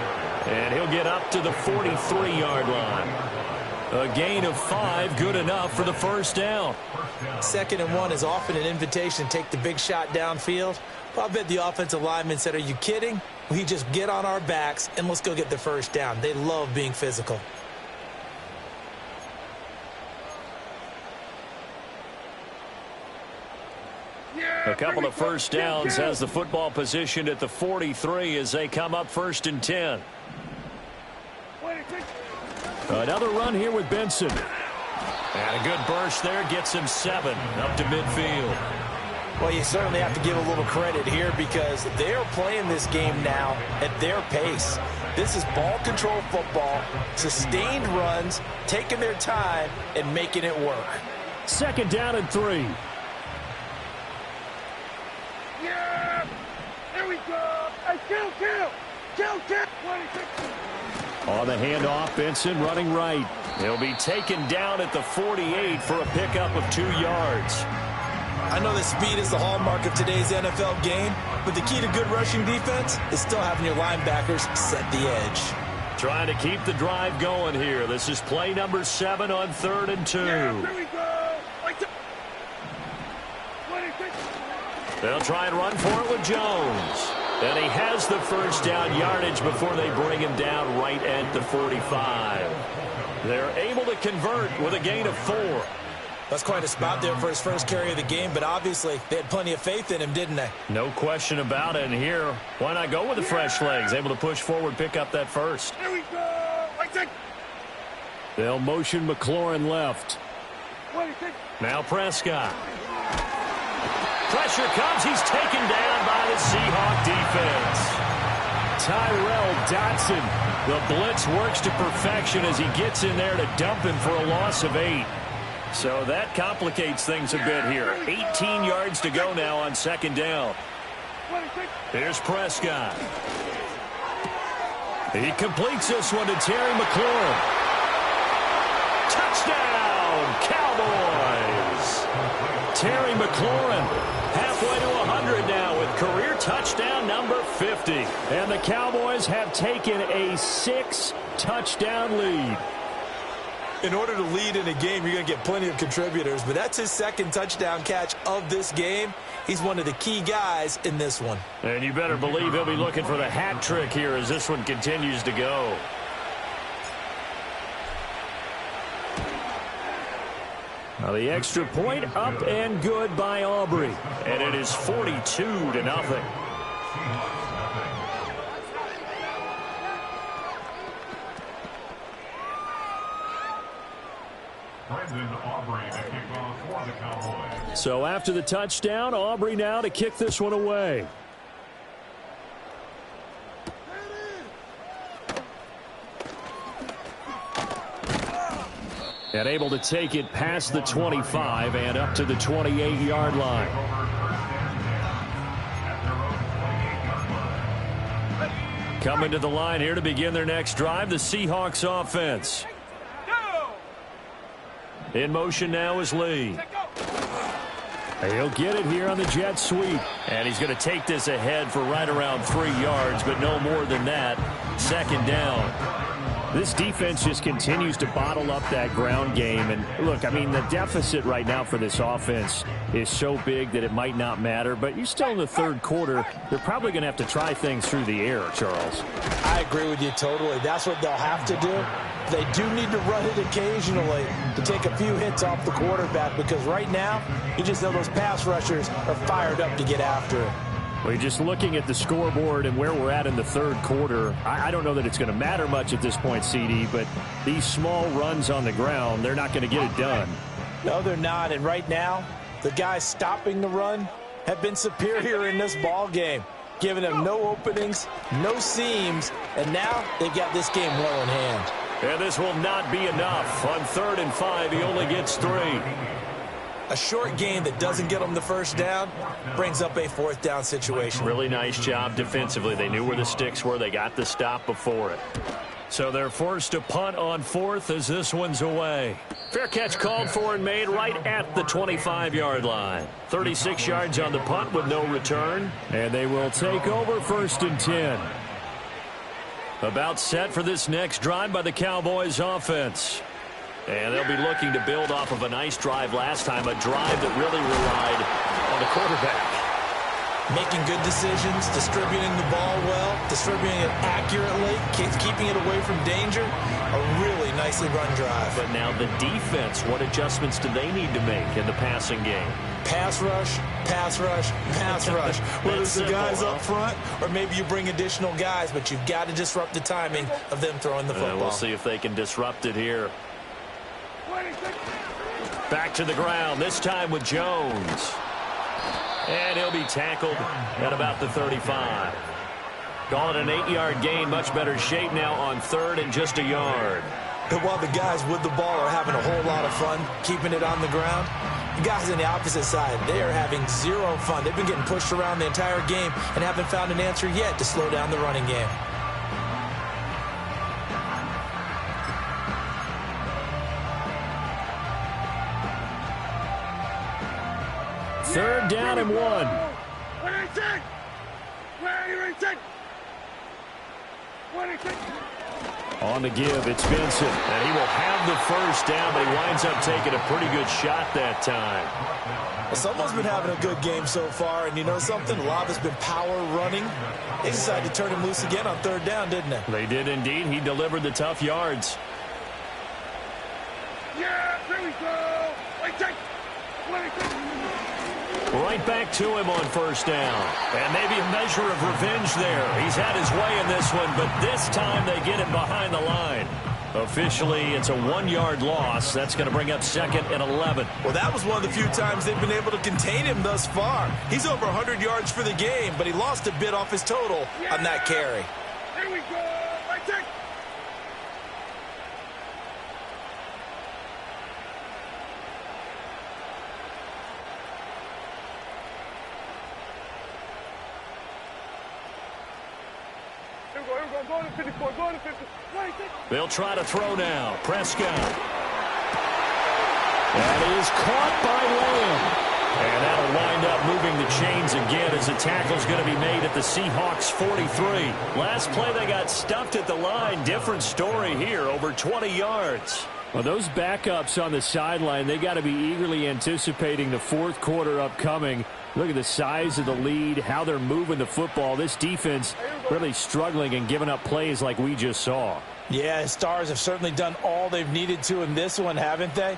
Speaker 9: And he'll get up to the 43-yard line. A gain of 5, good enough for the 1st down.
Speaker 7: 2nd and 1 is often an invitation to take the big shot downfield. Well, I bet the offensive lineman said, are you kidding? We just get on our backs and let's go get the 1st down. They love being physical.
Speaker 9: A couple of 1st downs has the football positioned at the 43 as they come up 1st and 10. Another run here with Benson. And a good burst there gets him 7 up to midfield.
Speaker 7: Well, you certainly have to give a little credit here because they're playing this game now at their pace. This is ball control football, sustained runs, taking their time and making it work.
Speaker 9: 2nd down and 3.
Speaker 8: Yeah! There we go! Hey, kill!
Speaker 9: On the handoff, Benson running right. He'll be taken down at the 48 for a pickup of 2 yards.
Speaker 7: I know that speed is the hallmark of today's NFL game, but the key to good rushing defense is still having your linebackers set the edge.
Speaker 9: Trying to keep the drive going here. This is play number 7 on 3rd and 2.
Speaker 8: Yeah, here we go!
Speaker 9: They'll try and run for it with Jones. And he has the 1st down yardage before they bring him down right at the 45. They're able to convert with a gain of 4.
Speaker 7: That's quite a spot there for his first carry of the game, but obviously they had plenty of faith in him, didn't they?
Speaker 9: No question about it. And here, why not go with the fresh legs? Able to push forward, pick up that 1st.
Speaker 8: Here we go! Right side.
Speaker 9: They'll motion McLaurin left. Now Prescott. Pressure comes. He's taken down by the Seahawk defense. Tyrell Dodson. The blitz works to perfection as he gets in there to dump him for a loss of 8. So that complicates things a bit here. 18 yards to go now on 2nd down. Here's Prescott. He completes this one to Terry McLaurin. Touchdown, Cowboys! Terry McLaurin halfway to 100 now with career touchdown number 50. And the Cowboys have taken a 6-touchdown lead.
Speaker 7: In order to lead in a game, you're going to get plenty of contributors, but that's his 2nd touchdown catch of this game. He's one of the key guys in this one.
Speaker 9: And you better believe he'll be looking for the hat trick here as this one continues to go. The extra point up and good by Aubrey. And it is 42-0. So after the touchdown, Aubrey now to kick this one away. And able to take it past the 25 and up to the 28-yard line. Coming to the line here to begin their next drive, the Seahawks offense. In motion now is Lee. He'll get it here on the jet sweep. And he's going to take this ahead for right around 3 yards, but no more than that. Second down. This defense just continues to bottle up that ground game. And look, I mean, the deficit right now for this offense is so big that it might not matter. But you're still in the third quarter. They're probably going to have to try things through the air, Charles.
Speaker 7: I agree with you totally. That's what they'll have to do. They do need to run it occasionally to take a few hits off the quarterback, because right now, you just know those pass rushers are fired up to get after it.
Speaker 9: Well, just looking at the scoreboard and where we're at in the third quarter, I don't know that it's going to matter much at this point, CD, but these small runs on the ground, they're not going to get it done.
Speaker 7: No, they're not. And right now, the guys stopping the run have been superior in this ball game, giving them no openings, no seams, and now they've got this game well in hand.
Speaker 9: And this will not be enough. On 3rd and 5, he only gets 3.
Speaker 7: A short gain that doesn't get them the first down brings up a 4th down situation.
Speaker 9: Really nice job defensively. They knew where the sticks were. They got the stop before it. So they're forced to punt on 4th as this one's away. Fair catch called for and made right at the 25-yard line. 36 yards on the punt with no return. And they will take over 1st and 10. About set for this next drive by the Cowboys offense. And they'll be looking to build off of a nice drive last time, a drive that really relied on the quarterback.
Speaker 7: Making good decisions, distributing the ball well, distributing it accurately, keeping it away from danger. A really nicely run drive.
Speaker 9: But now the defense, what adjustments do they need to make in the passing game?
Speaker 7: Pass rush, pass rush, pass rush. Whether it's the guys up front or maybe you bring additional guys, but you've got to disrupt the timing of them throwing the football.
Speaker 9: We'll see if they can disrupt it here. Back to the ground, this time with Jones. And he'll be tackled at about the 35. Call it an 8-yard gain, much better shape now on 3rd and just a yard.
Speaker 7: And while the guys with the ball are having a whole lot of fun keeping it on the ground, the guys on the opposite side, they are having zero fun. They've been getting pushed around the entire game and haven't found an answer yet to slow down the running game.
Speaker 9: Third down and 1. On the give, it's Vincent. And he will have the first down, but he winds up taking a pretty good shot that time.
Speaker 7: Well, someone's been having a good game so far, and you know something? A lot of it's been power running. They decided to turn him loose again on 3rd down, didn't they?
Speaker 9: They did indeed. He delivered the tough yards.
Speaker 8: Yeah, there we go.
Speaker 9: Right back to him on 1st down. And maybe a measure of revenge there. He's had his way in this one, but this time they get him behind the line. Officially, it's a 1-yard loss. That's going to bring up 2nd and 11.
Speaker 7: Well, that was one of the few times they've been able to contain him thus far. He's over 100 yards for the game, but he lost a bit off his total on that carry.
Speaker 8: Here we go. Go to 54, go to 50.
Speaker 9: They'll try to throw now. Prescott. That is caught by Lamb. And that'll wind up moving the chains again as the tackle's going to be made at the Seahawks 43. Last play they got stuffed at the line. Different story here, over 20 yards. Well, those backups on the sideline, they got to be eagerly anticipating the 4th quarter upcoming. Look at the size of the lead, how they're moving the football. This defense really struggling and giving up plays like we just saw.
Speaker 7: Yeah, Stars have certainly done all they've needed to in this one, haven't they?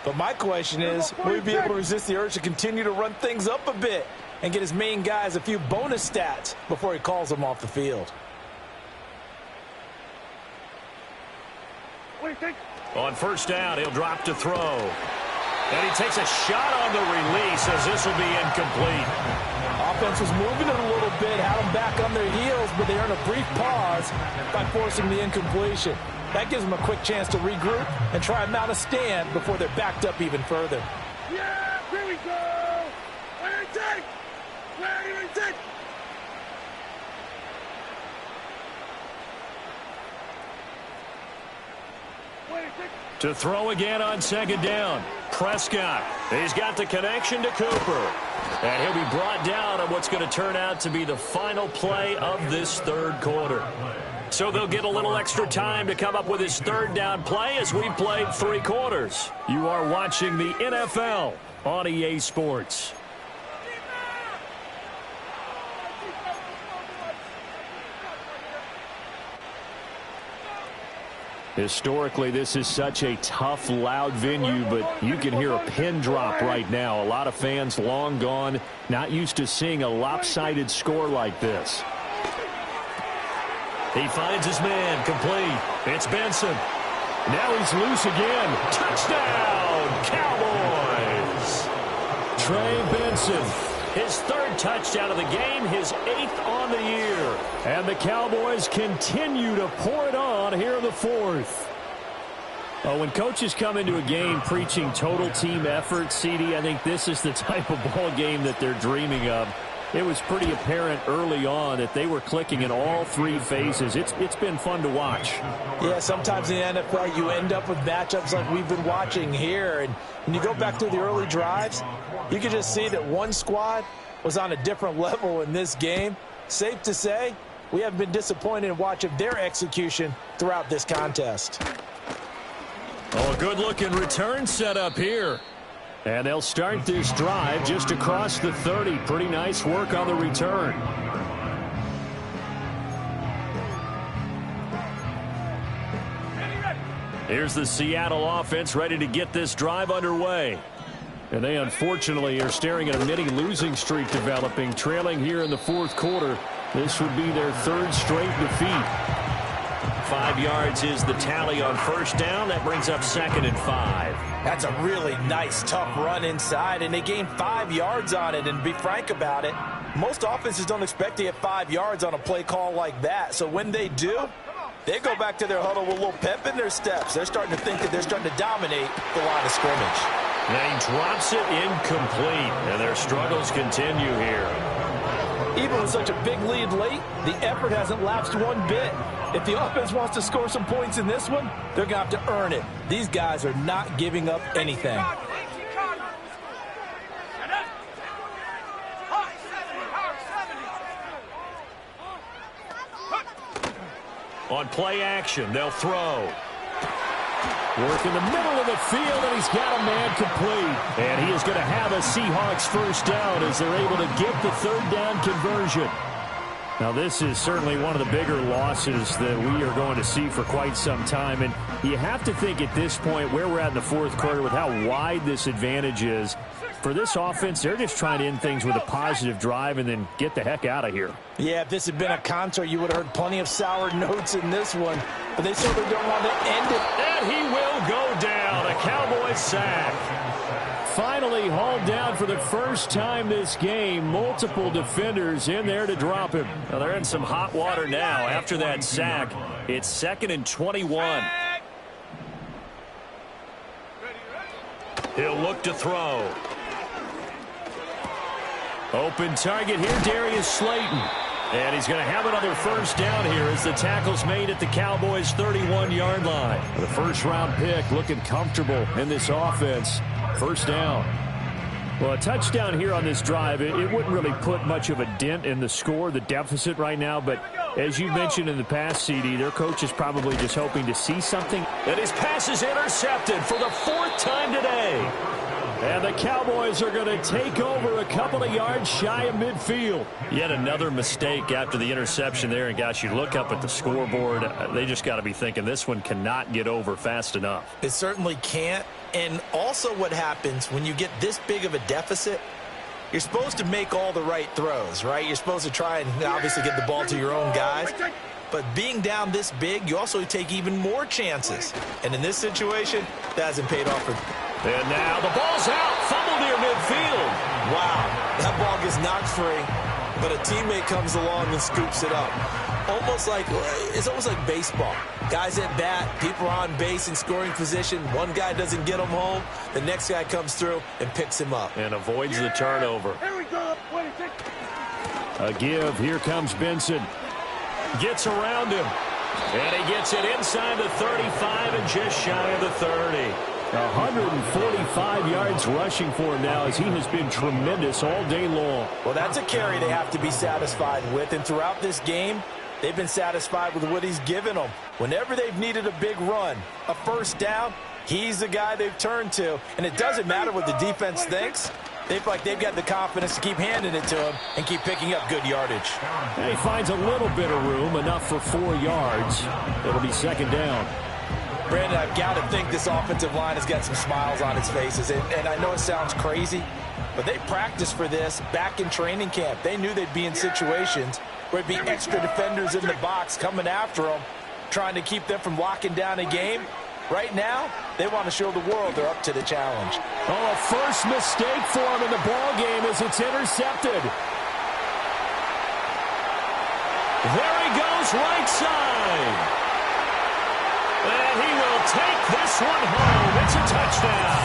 Speaker 2: But my question is, will he be able to resist the urge to continue to run things up a bit and get his main guys a few bonus stats before he calls them off the field?
Speaker 9: On first down, he'll drop to throw. And he takes a shot on the release as this will be incomplete.
Speaker 2: Offense was moving it a little bit, had them back on their heels, but they earned a brief pause by forcing the incompletion. That gives them a quick chance to regroup and try and mount a stand before they're backed up even further.
Speaker 8: Yeah, here we go! Where is it? Where is it?
Speaker 9: To throw again on second down. Prescott. He's got the connection to Cooper. And he'll be brought down on what's going to turn out to be the final play of this third quarter. So they'll get a little extra time to come up with his third down play as we played 3 quarters. You are watching the NFL on EA Sports. Historically, this is such a tough, loud venue, but you can hear a pin drop right now. A lot of fans long gone, not used to seeing a lopsided score like this. He finds his man, complete. It's Benson. Now he's loose again. Touchdown, Cowboys! Trey Benson, his 3rd touchdown of the game, his 8th on the year. And the Cowboys continue to pour it on here in the 4th. When coaches come into a game preaching total team effort, CD, I think this is the type of ball game that they're dreaming of. It was pretty apparent early on that they were clicking in all 3 phases. It's been fun to watch.
Speaker 2: Yeah, sometimes in the NFL you end up with matchups like we've been watching here. And when you go back through the early drives, you can just see that one squad was on a different level in this game. Safe to say, we have been disappointed in watching their execution throughout this contest.
Speaker 9: Oh, a good-looking return set up here. And they'll start this drive just across the 30. Pretty nice work on the return. Here's the Seattle offense ready to get this drive underway. And they unfortunately are staring at a mini losing streak developing, trailing here in the 4th quarter. This would be their 3rd straight defeat. 5 yards is the tally on first down. That brings up 2nd and 5.
Speaker 2: That's a really nice, tough run inside, and they gained 5 yards on it. And to be frank about it, most offenses don't expect to get 5 yards on a play call like that. So when they do, they go back to their huddle with a little pep in their steps. They're starting to think that they're starting to dominate the line of scrimmage.
Speaker 9: And he drops it incomplete, and their struggles continue here.
Speaker 2: Even with such a big lead late, the effort hasn't lapsed one bit. If the offense wants to score some points in this one, they're going to have to earn it. These guys are not giving up anything.
Speaker 9: On play action, they'll throw. Work in the middle of the field, and he's got a man complete. And he is going to have a Seahawks first down as they're able to get the 3rd down conversion. Now, this is certainly one of the bigger losses that we are going to see for quite some time. And you have to think at this point where we're at in the 4th quarter with how wide this advantage is. For this offense, they're just trying to end things with a positive drive and then get the heck out of here.
Speaker 2: Yeah, if this had been a concert, you would have heard plenty of sour notes in this one. But they certainly don't want to end it.
Speaker 9: And he will go down. A Cowboys sack. Finally hauled down for the first time this game. Multiple defenders in there to drop him. Now they're in some hot water now after that sack. It's 2nd and 21. He'll look to throw. Open target here, Darius Slayton. And he's going to have another first down here as the tackle's made at the Cowboys' 31-yard line. The first-round pick looking comfortable in this offense. First down. Well, a touchdown here on this drive, it wouldn't really put much of a dent in the score, the deficit right now. But as you mentioned in the past, CD, their coach is probably just hoping to see something. And his pass is intercepted for the 4th time today.
Speaker 5: And the Cowboys are going to take over a couple of yards shy of midfield.
Speaker 9: Yet another mistake after the interception there. And, gosh, you look up at the scoreboard. They just got to be thinking this one cannot get over fast enough.
Speaker 7: It certainly can't. And also what happens when you get this big of a deficit, you're supposed to make all the right throws, right? You're supposed to try and obviously get the ball to your own guys. But being down this big, you also take even more chances. And in this situation, that hasn't paid off for.
Speaker 9: And now the ball's out. Fumble near midfield.
Speaker 7: Wow, that ball gets knocked free, but a teammate comes along and scoops it up. It's almost like baseball. Guys at bat, people are on base in scoring position. One guy doesn't get him home. The next guy comes through and picks him up.
Speaker 9: And avoids the turnover.
Speaker 8: Here we go.
Speaker 5: A give. Here comes Benson.
Speaker 9: Gets around him. And he gets it inside the 35 and just shy of the 30.
Speaker 5: 145 yards rushing for him now as he has been tremendous all day long.
Speaker 7: Well, that's a carry they have to be satisfied with. And throughout this game, they've been satisfied with what he's given them. Whenever they've needed a big run, a first down, he's the guy they've turned to. And it doesn't matter what the defense thinks. They feel like they've got the confidence to keep handing it to him and keep picking up good yardage.
Speaker 5: And he finds a little bit of room, enough for 4 yards. It'll be second down.
Speaker 7: Brandon, I've got to think this offensive line has got some smiles on its faces. And I know it sounds crazy, but they practiced for this back in training camp. They knew they'd be in situations where it'd be extra defenders in the box coming after them, trying to keep them from locking down a game. Right now, they want to show the world they're up to the challenge.
Speaker 5: Oh, a first mistake for him in the ball game as it's intercepted.
Speaker 9: There he goes, right side. And he will take this one home. It's a touchdown.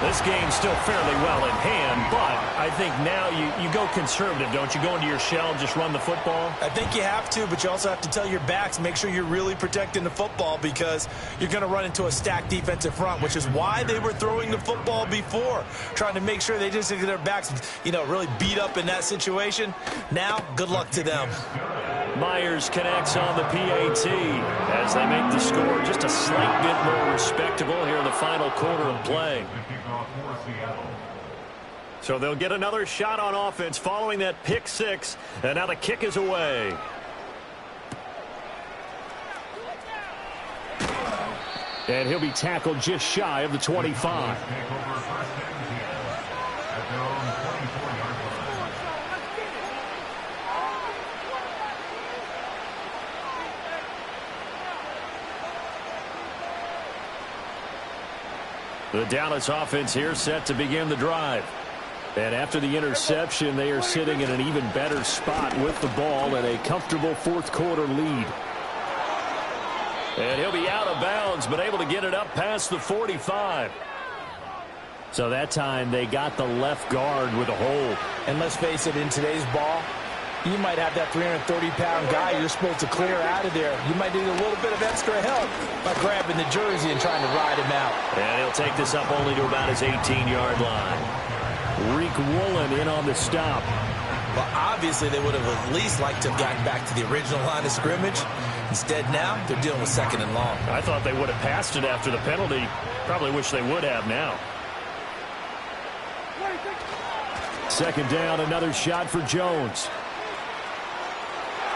Speaker 9: This game's still fairly well in hand, but I think now you go conservative, don't you? Go into your shell and just run the football?
Speaker 7: I think you have to, but you also have to tell your backs, make sure you're really protecting the football because you're going to run into a stacked defensive front, which is why they were throwing the football before, trying to make sure they just get their backs, really beat up in that situation. Now, good luck to them.
Speaker 9: Myers connects on the PAT as they make the score just a slight bit more respectable here in the final quarter of play. So they'll get another shot on offense following that pick six, and now the kick is away.
Speaker 5: And he'll be tackled just shy of the 25.
Speaker 9: The Dallas offense here set to begin the drive. And after the interception, they are sitting in an even better spot with the ball and a comfortable fourth quarter lead. And he'll be out of bounds, but able to get it up past the 45.
Speaker 5: So that time they got the left guard with a hold.
Speaker 7: And let's face it, in today's ball, you might have that 330-pound guy you're supposed to clear out of there. You might need a little bit of extra help by grabbing the jersey and trying to ride him out.
Speaker 9: And he'll take this up only to about his 18-yard line.
Speaker 5: Reek Woolen in on the stop.
Speaker 7: Well, obviously they would have at least liked to have gotten back to the original line of scrimmage. Instead now, they're dealing with second and long.
Speaker 9: I thought they would have passed it after the penalty. Probably wish they would have now.
Speaker 5: Second down, another shot for Jones.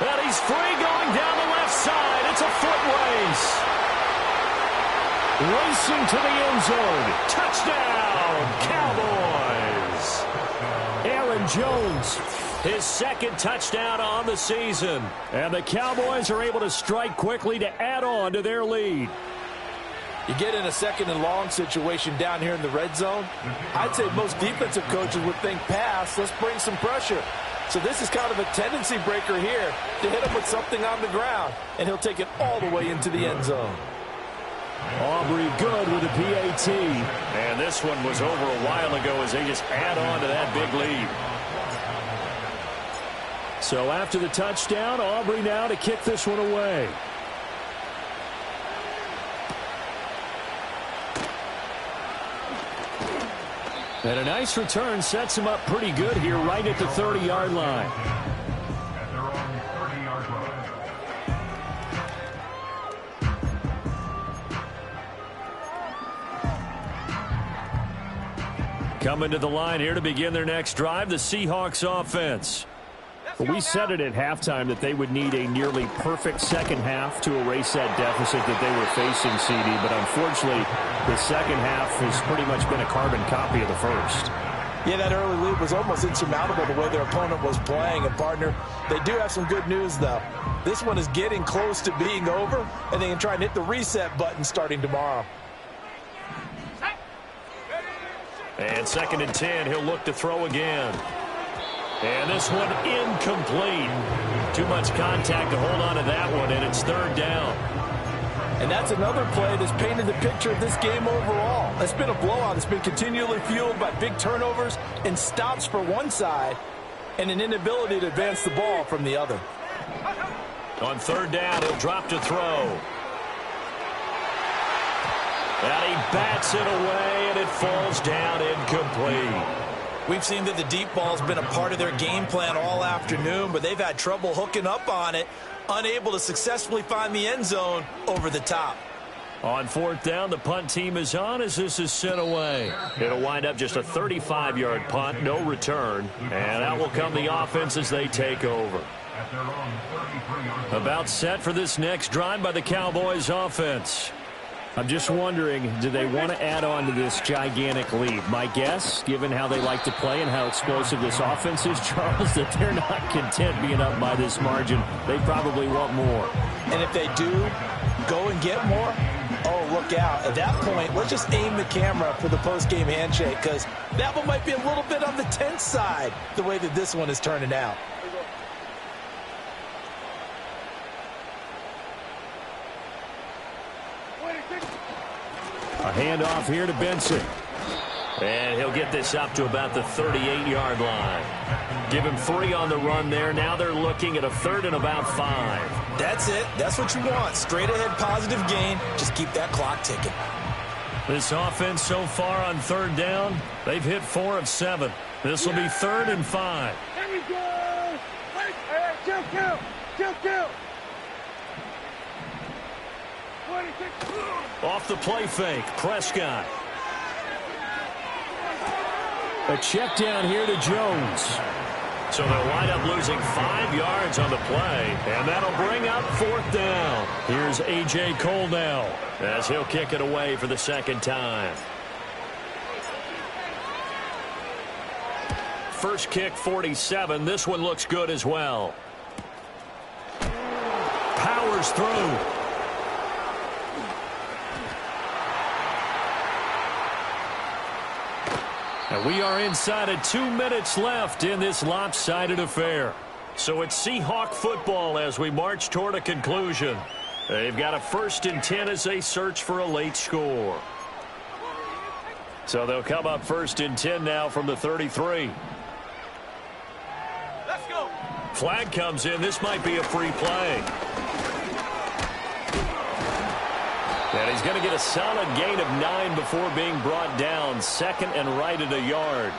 Speaker 9: And he's free going down the left side. It's a foot race.
Speaker 5: Racing to the end zone.
Speaker 9: Touchdown, Cowboys.
Speaker 5: Aaron Jones.
Speaker 9: His second touchdown on the season.
Speaker 5: And the Cowboys are able to strike quickly to add on to their lead.
Speaker 7: You get in a second and long situation down here in the red zone. I'd say most defensive coaches would think pass. Let's bring some pressure. So this is kind of a tendency breaker here to hit him with something on the ground. And he'll take it all the way into the end zone.
Speaker 5: Aubrey good with a PAT.
Speaker 9: And this one was over a while ago as they just add on to that big lead.
Speaker 5: So after the touchdown, Aubrey now to kick this one away. And a nice return sets him up pretty good here right at the 30-yard line.
Speaker 6: At their own 30-yard line.
Speaker 9: Coming to the line here to begin their next drive, the Seahawks offense.
Speaker 5: We said it at halftime that they would need a nearly perfect second half to erase that deficit that they were facing, CD. But unfortunately, the second half has pretty much been a carbon copy of the first.
Speaker 7: Yeah, that early lead was almost insurmountable the way their opponent was playing. And, partner, they do have some good news, though. This one is getting close to being over, and they can try and hit the reset button starting tomorrow.
Speaker 9: And 2nd and 10, he'll look to throw again. And this one incomplete. Too much contact to hold on to that one, and it's 3rd down.
Speaker 2: And that's another play that's painted the picture of this game overall. It's been a blowout. It's been continually fueled by big turnovers and stops for one side and an inability to advance the ball from the other.
Speaker 9: On 3rd down, he'll drop to throw. And he bats it away, and it falls down incomplete.
Speaker 7: We've seen that the deep ball has been a part of their game plan all afternoon, but they've had trouble hooking up on it, unable to successfully find the end zone over the top.
Speaker 9: On 4th down, the punt team is on as this is sent away. It'll wind up just a 35-yard punt, no return, and out will come the offense as they take over. About set for this next drive by the Cowboys offense.
Speaker 5: I'm just wondering, do they want to add on to this gigantic lead? My guess, given how they like to play and how explosive this offense is, Charles, that they're not content being up by this margin. They probably want more.
Speaker 7: And if they do go and get more, oh, look out. At that point, let's just aim the camera for the post-game handshake, because that one might be a little bit on the tense side, the way that this one is turning out.
Speaker 5: A handoff here to Benson.
Speaker 9: And he'll get this up to about the 38-yard line. Give him 3 on the run there. Now they're looking at a 3rd and about 5.
Speaker 7: That's it. That's what you want. Straight ahead positive gain. Just keep that clock ticking.
Speaker 9: This offense so far on 3rd down, they've hit 4 of 7. This will be 3rd and 5.
Speaker 8: There we go. Hey, chill, kill. Chill, kill. 26.
Speaker 9: Off the play fake, Prescott.
Speaker 5: A check down here to Jones.
Speaker 9: So they'll wind up losing 5 yards on the play, and that'll bring up 4th down. Here's A.J. Cole now as he'll kick it away for the 2nd time. First kick, 47. This one looks good as well. Powers through. And we are inside of 2 minutes left in this lopsided affair. So it's Seahawk football as we march toward a conclusion. They've got a 1st and 10 as they search for a late score. So they'll come up 1st and 10 now from the 33.
Speaker 8: Let's go.
Speaker 9: Flag comes in. This might be a free play. And he's going to get a solid gain of 9 before being brought down. 2nd and right at a yard.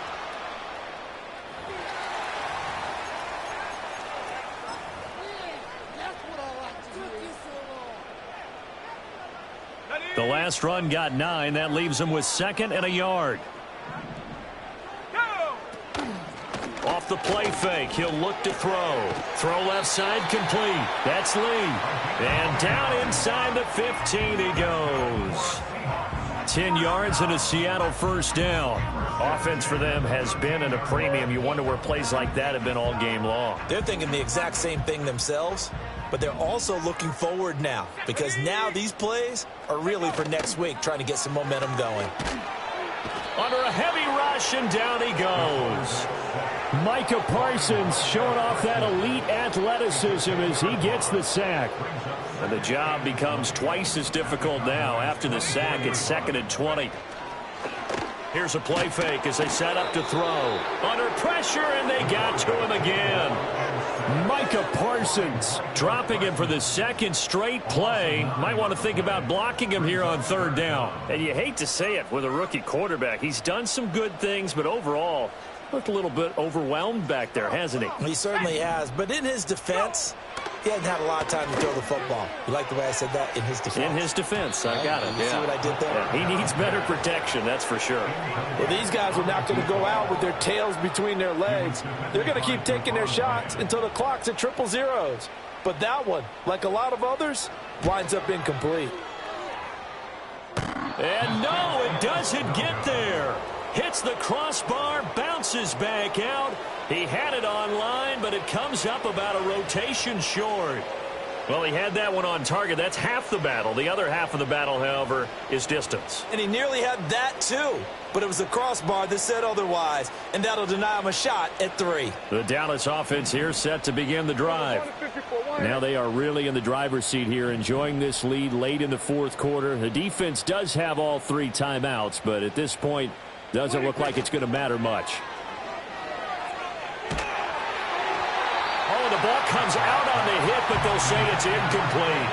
Speaker 9: The last run got 9. That leaves him with 2nd and a yard. Off the play fake, he'll look to throw. Throw left side complete. That's Lee. And down inside the 15 he goes. 10 yards and a Seattle 1st down. Offense for them has been at a premium. You wonder where plays like that have been all game long.
Speaker 7: They're thinking the exact same thing themselves, but they're also looking forward now, because now these plays are really for next week, trying to get some momentum going.
Speaker 9: Under a heavy rush, and down he goes.
Speaker 5: Micah Parsons showing off that elite athleticism as he gets the sack.
Speaker 9: And the job becomes twice as difficult now. After the sack, it's 2nd and 20. Here's a play fake as they set up to throw. Under pressure, and they got to him again.
Speaker 5: Micah Parsons
Speaker 9: dropping him for the 2nd straight play. Might want to think about blocking him here on 3rd down. And you hate to say it with a rookie quarterback. He's done some good things, but overall, looked a little bit overwhelmed back there, hasn't he?
Speaker 7: He certainly has. But in his defense, he hasn't had a lot of time to throw the football. You like the way I said that? In his defense.
Speaker 9: In his defense. I got it.
Speaker 7: You see what I did there?
Speaker 9: Yeah, he needs better protection, that's for sure.
Speaker 2: Well, these guys are not going to go out with their tails between their legs. They're going to keep taking their shots until the clock's at 000. But that one, like a lot of others, winds up incomplete.
Speaker 9: And no, it doesn't get there. Hits the crossbar, bounces back out. He had it on line, but it comes up about a rotation short. Well, he had that one on target. That's half the battle. The other half of the battle, however, is distance.
Speaker 7: And he nearly had that, too. But it was the crossbar that said otherwise, and that'll deny him a shot at 3.
Speaker 9: The Dallas offense here set to begin the drive. Now they are really in the driver's seat here, enjoying this lead late in the fourth quarter. The defense does have all 3 timeouts, but at this point, doesn't look like it's going to matter much. Oh, the ball comes out on the hit, but they'll say it's incomplete.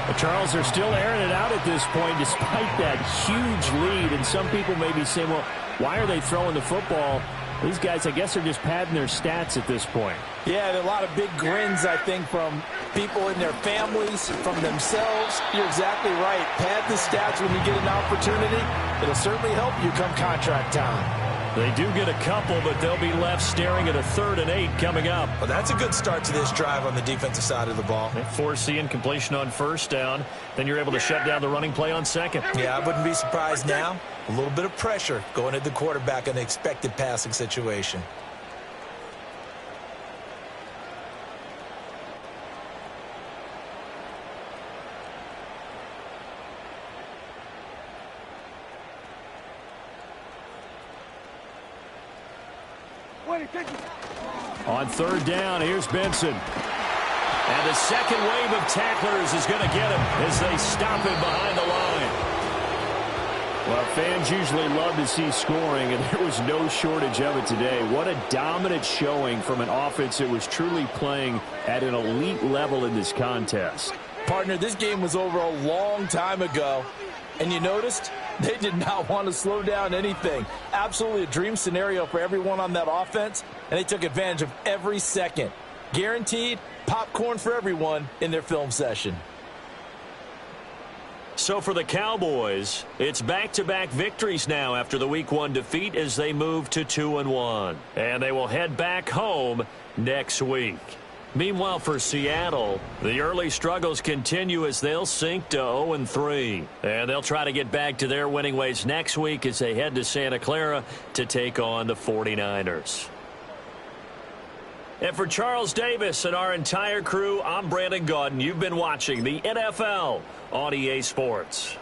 Speaker 9: But Charles, they're still airing it out at this point despite that huge lead. And some people may be saying, well, why are they throwing the football? These guys, I guess, are just padding their stats at this point.
Speaker 2: Yeah, there are a lot of big grins, I think, from people in their families, from themselves. You're exactly right. Pad the stats when you get an opportunity. It'll certainly help you come contract time.
Speaker 9: They do get a couple, but they'll be left staring at a 3rd and 8 coming up.
Speaker 7: Well, that's a good start to this drive on the defensive side of the ball.
Speaker 9: They force the incompletion on first down. Then you're able to shut down the running play on second.
Speaker 7: Yeah, I wouldn't be surprised now. A little bit of pressure going at the quarterback in an expected passing situation.
Speaker 9: On 3rd down, here's Benson. And the second wave of tacklers is going to get him as they stop him behind the line. Well, fans usually love to see scoring, and there was no shortage of it today. What a dominant showing from an offense that was truly playing at an elite level in this contest.
Speaker 2: Partner, this game was over a long time ago, and you noticed they did not want to slow down anything. Absolutely a dream scenario for everyone on that offense, and they took advantage of every second. Guaranteed popcorn for everyone in their film session.
Speaker 9: So for the Cowboys, it's back-to-back victories now after the Week 1 defeat as they move to 2-1. And they will head back home next week. Meanwhile, for Seattle, the early struggles continue as they'll sink to 0-3. And they'll try to get back to their winning ways next week as they head to Santa Clara to take on the 49ers. And for Charles Davis and our entire crew, I'm Brandon Gaudin. You've been watching the NFL on EA Sports.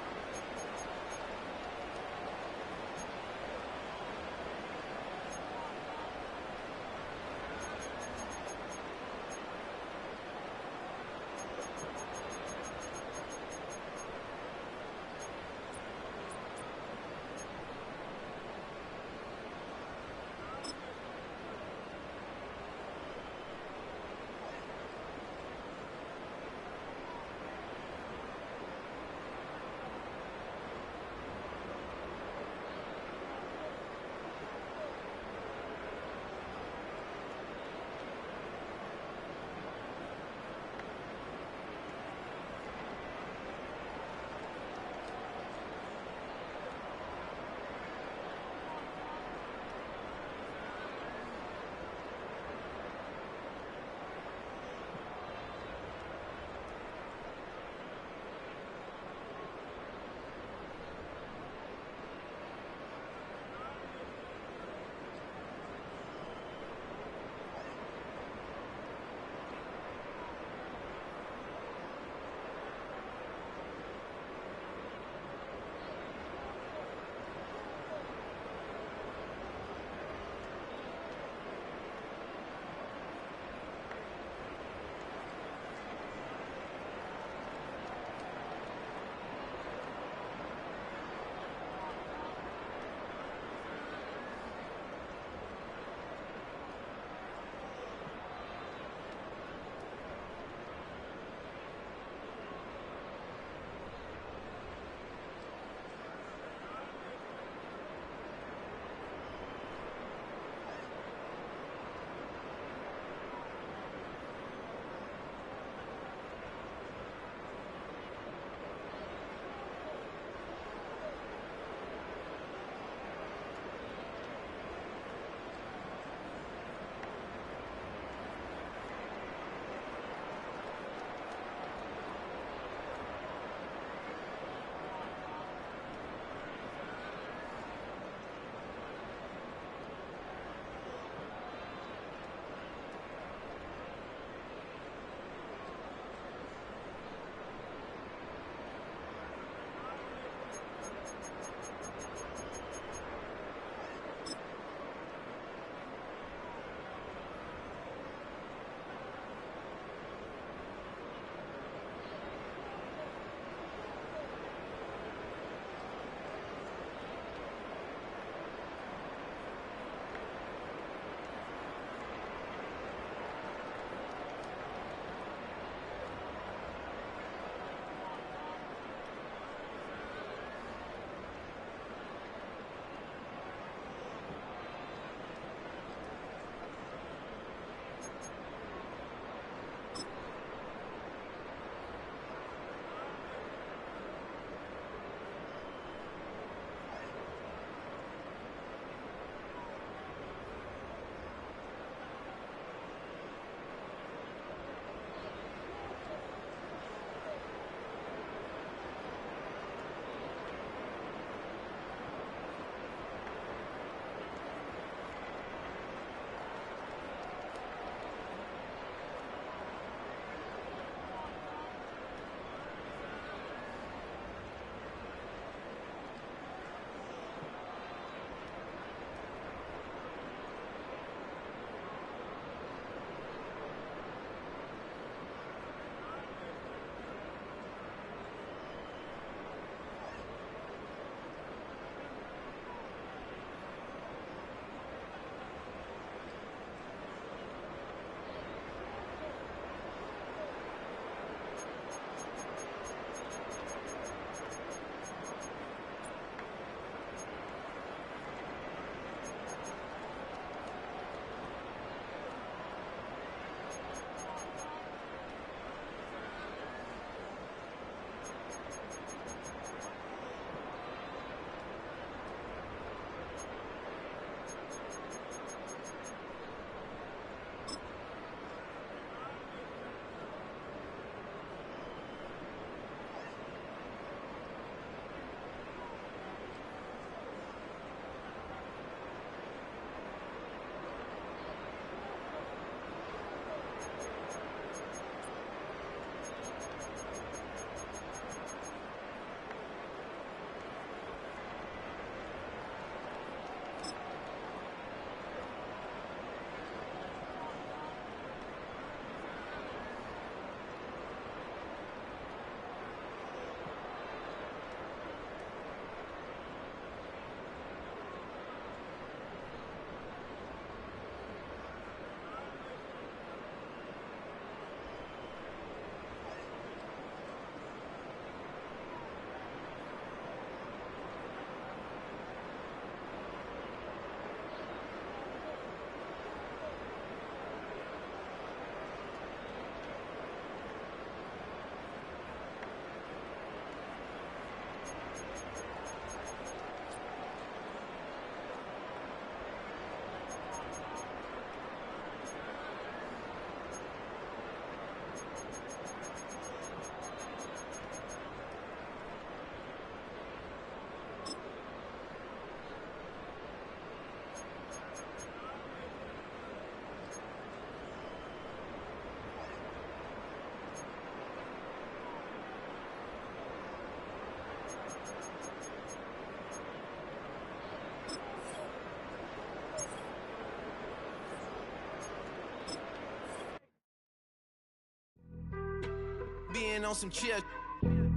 Speaker 10: on some chill.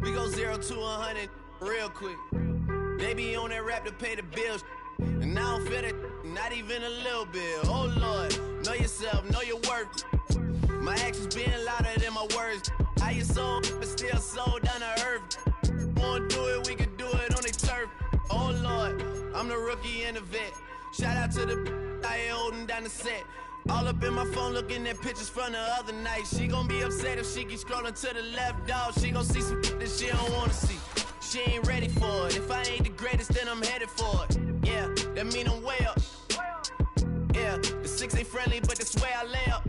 Speaker 10: We go 0 to 100 real quick. They be on that rap to pay the bills. And I don't feel it, not even a little bit. Oh Lord, know yourself, know your worth. My actions being louder than my words. How you sold, but still sold down to earth. Wanna do it, we can do it on the turf. Oh Lord, I'm the rookie and the vet. Shout out to the I ain't holding down the set. All up in my phone looking at pictures from the other night. She gon' be upset if she keep scrolling to the left, dog. She gon' see some that she don't wanna see. She ain't ready for it. If I ain't the greatest, then I'm headed for it. Yeah, that mean I'm way up. Yeah, the 6 ain't friendly, but that's where I lay up.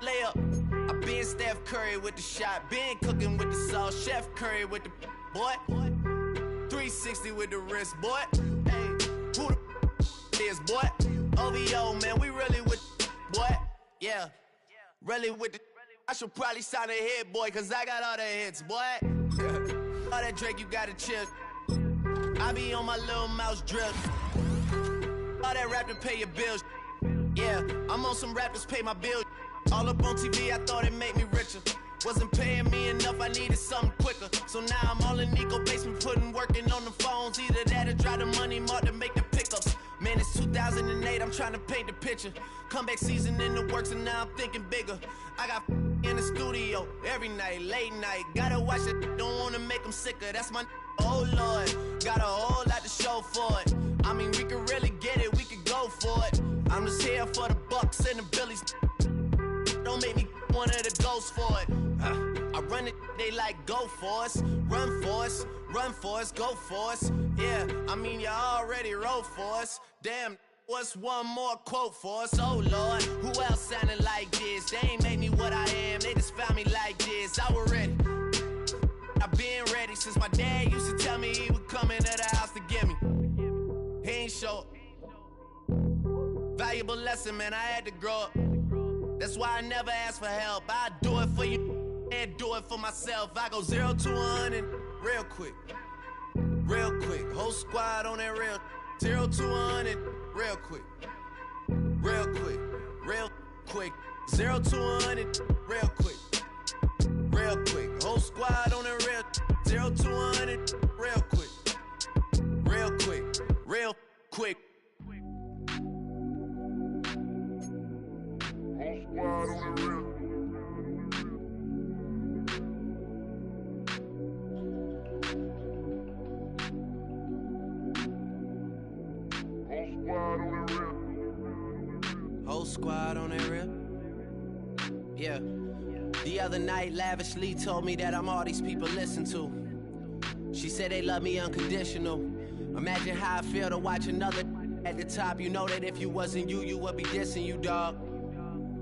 Speaker 10: Lay up. I been Steph Curry with the shot. Been cooking with the sauce. Chef Curry with the boy. 360 with the wrist, boy. Hey, who the is, boy? OVO, man, we really with boy. Yeah, really with the. I should probably sign a hit, boy, cause I got all the hits, boy. All that Drake, you gotta chill. I be on my little mouse drip. All that rap to pay your bills. Yeah, I'm on some rappers pay my bills. All up on TV, I thought it made me richer. Wasn't paying me enough, I needed something quicker. So now I'm all in Nico basement, working on the phones. Either that or drive the money mark to make the pickups. Man, it's 2008, I'm trying to paint the picture. Comeback season in the works and now I'm thinking bigger. I got in the studio every night, late night. Gotta watch it, don't wanna make them sicker. That's my oh Lord, got a whole lot to show for it. I mean, we could really get it, we could go for it. I'm just here for the Bucks and the Billies. Don't make me one of the ghosts for it. I run it, they like go for us. Run for us, go for us. Yeah, I mean you already wrote for us. Damn, what's one more quote for us? Oh Lord, who else sounded like this? They ain't made me what I am, they just found me like this. I was ready, I've been ready since my dad used to tell me he would come into the house to get me. He ain't show up. Valuable lesson, man, I had to grow up. That's why I never ask for help. I do it for you and do it for myself. I go 0 to 100 real quick. Real quick. Whole squad on that real. 0 to 100 real quick. Real quick. Real quick. 0 to 100 real quick. Real quick. Whole squad on that real. 0 to 100 real quick. Real quick. Real quick.
Speaker 8: Whole squad on the real.
Speaker 10: Whole squad on that real. Yeah. The other night, lavishly told me that I'm all these people listen to. She said they love me unconditional. Imagine how I feel to watch another at the top. You know that if you wasn't you, you would be dissing you, dog.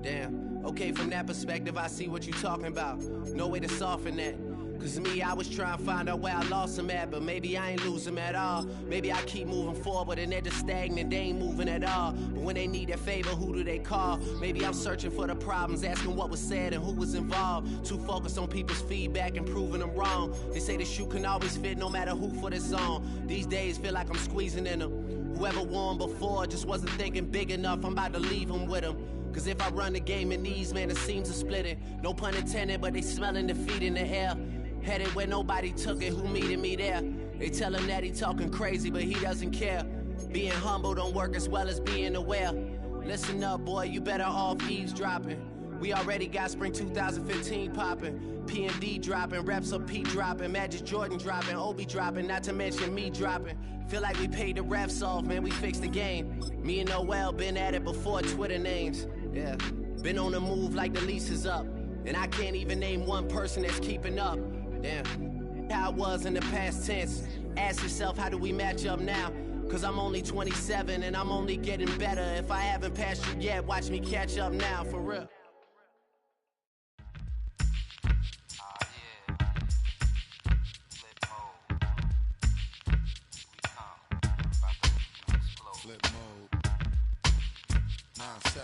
Speaker 10: Damn, okay, from that perspective, I see what you talking about. No way to soften that. Cause me, I was trying to find out where I lost them at, but maybe I ain't lose them at all. Maybe I keep moving forward and they're just stagnant, they ain't moving at all. But when they need their favor, who do they call? Maybe I'm searching for the problems, asking what was said and who was involved. Too focused on people's feedback and proving them wrong. They say the shoe can always fit no matter who for the song. These days feel like I'm squeezing in them. Whoever won before just wasn't thinking big enough, I'm about to leave them with them. Cause if I run the game in these, man, the seams are splitting. No pun intended, but they smelling defeat in the air. Headed where nobody took it, who meeted me there? They tell him that he talking crazy, but he doesn't care. Being humble don't work as well as being aware. Listen up, boy, you better off eavesdropping. We already got spring 2015 popping. P&D dropping, reps of P dropping, Magic Jordan dropping, Obi dropping, not to mention me dropping. Feel like we paid the refs off, man, we fixed the game. Me and Noel been at it before Twitter names. Yeah, been on the move like the lease is up. And I can't even name one person that's keeping up. Damn, how it was in the past tense. Ask yourself, how do we match up now? Cause I'm only 27 and I'm only getting better. If I haven't passed you yet, watch me catch up now, for real.
Speaker 11: Flip mode. 9-7.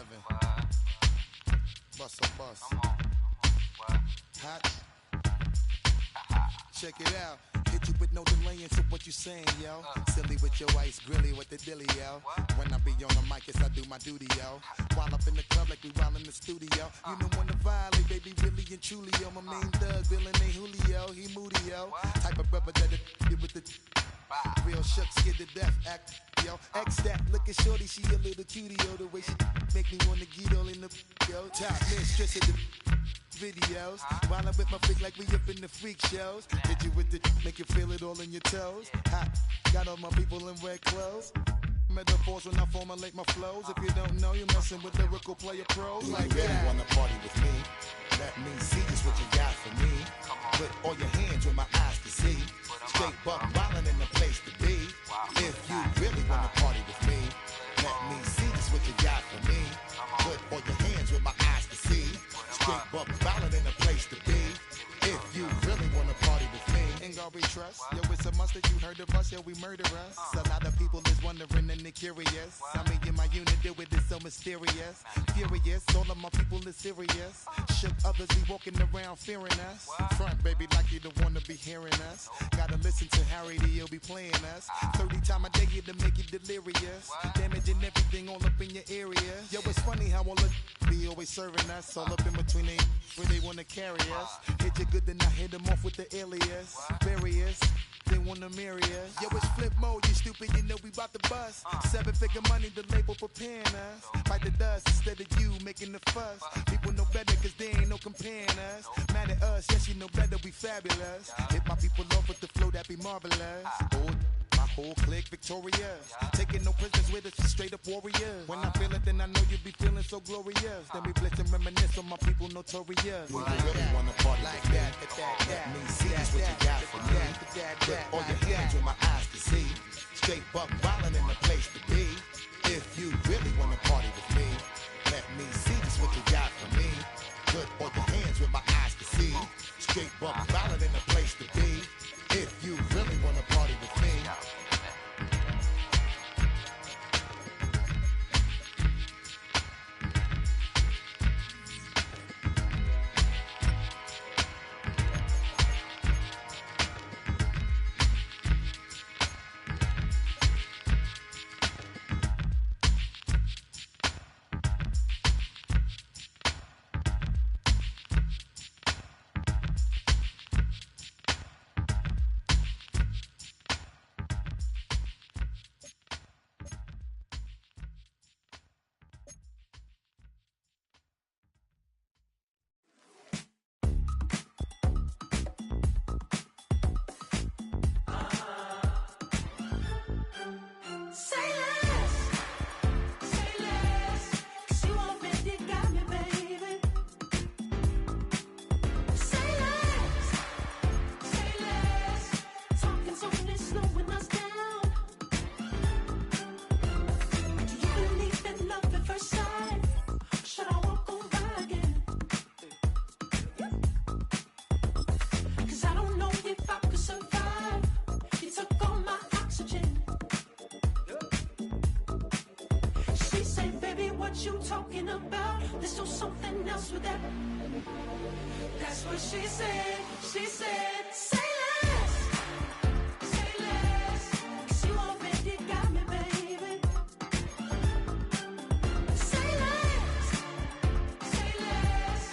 Speaker 11: Bust a bus. Hot. Check it out. Hit you with no delaying, so what you saying, yo? Silly with your ice, grilly with the dilly, yo. When I be on the mic, yes, I do my duty, yo. While up in the club like we while in the studio. You know when to violate, baby, really and truly, yo. My main thug, villain ain't Julio, he moody, yo. Type of brother that it with the real shook, scared to death, act, yo. X that, looking shorty, she a little cutie, yo. The way she make me wanna get all in the, yo. Top mistress of the videos. While I'm with my freak like we up in the freak shows. Hit you with the, make you feel it all in your toes. Hot, got all my people in red clothes. Metaphors when I formulate my flows. If you don't know, you're messing with lyrical player pros. Like that. You really wanna party with me? Let me see just what you got for me. Put all your hands with my eyes to see. Straight buck wildin' in the place to be. If you really wanna party with me, let me see just what you got for me. Put all your hands with my eyes to see. Straight buck wildin' in the place to be. If you really wanna party with me, ain't gonna be trust. Yo, it's a must that you heard of us, yo, we murder us. A lot of people is wondering and they curious. I mean, in my unit, deal with it so mysterious. Furious, all of my people is serious. Shook others be walking around fearing us. Front, baby, like you don't wanna be hearing us. Gotta listen to Harry, he'll be playing us. 30 times a day to make you delirious. Damaging everything all up in your area. Yo, it's funny how all the be always serving us. All up in between they where they wanna carry us. Hit you good, then I hit them off with the alias. Various, they wanna marry us. Yo, it's flip mode, you stupid, you know we bout to bust. 7-figure money, the label preparing us. Fight the dust instead of you making the fuss. People know better cause they ain't no comparing us. Mad at us, yes, you know better, we fabulous. Hit my people off with the flow, that be marvelous. Oh, my whole clique victorious. Taking no prisoners with us, just straight up warriors. When I feel it, then I know you be feeling so glorious. Then we blitz and reminisce on my people notorious. You really wanna party like that, let me see just what you got for me. Put all your hands with my eyes to see. Straight buck wildin' in the place to be. If you really wanna party with me, let me see just what you got for me. Put all your hands with my eyes to see. Straight buck wildin' in the place to be. If you really wanna party with me.
Speaker 12: You talking about? Let's do something else with that. That's what she said. She said, say less. Say less. 'Cause you already got me, baby. Say less. Say less.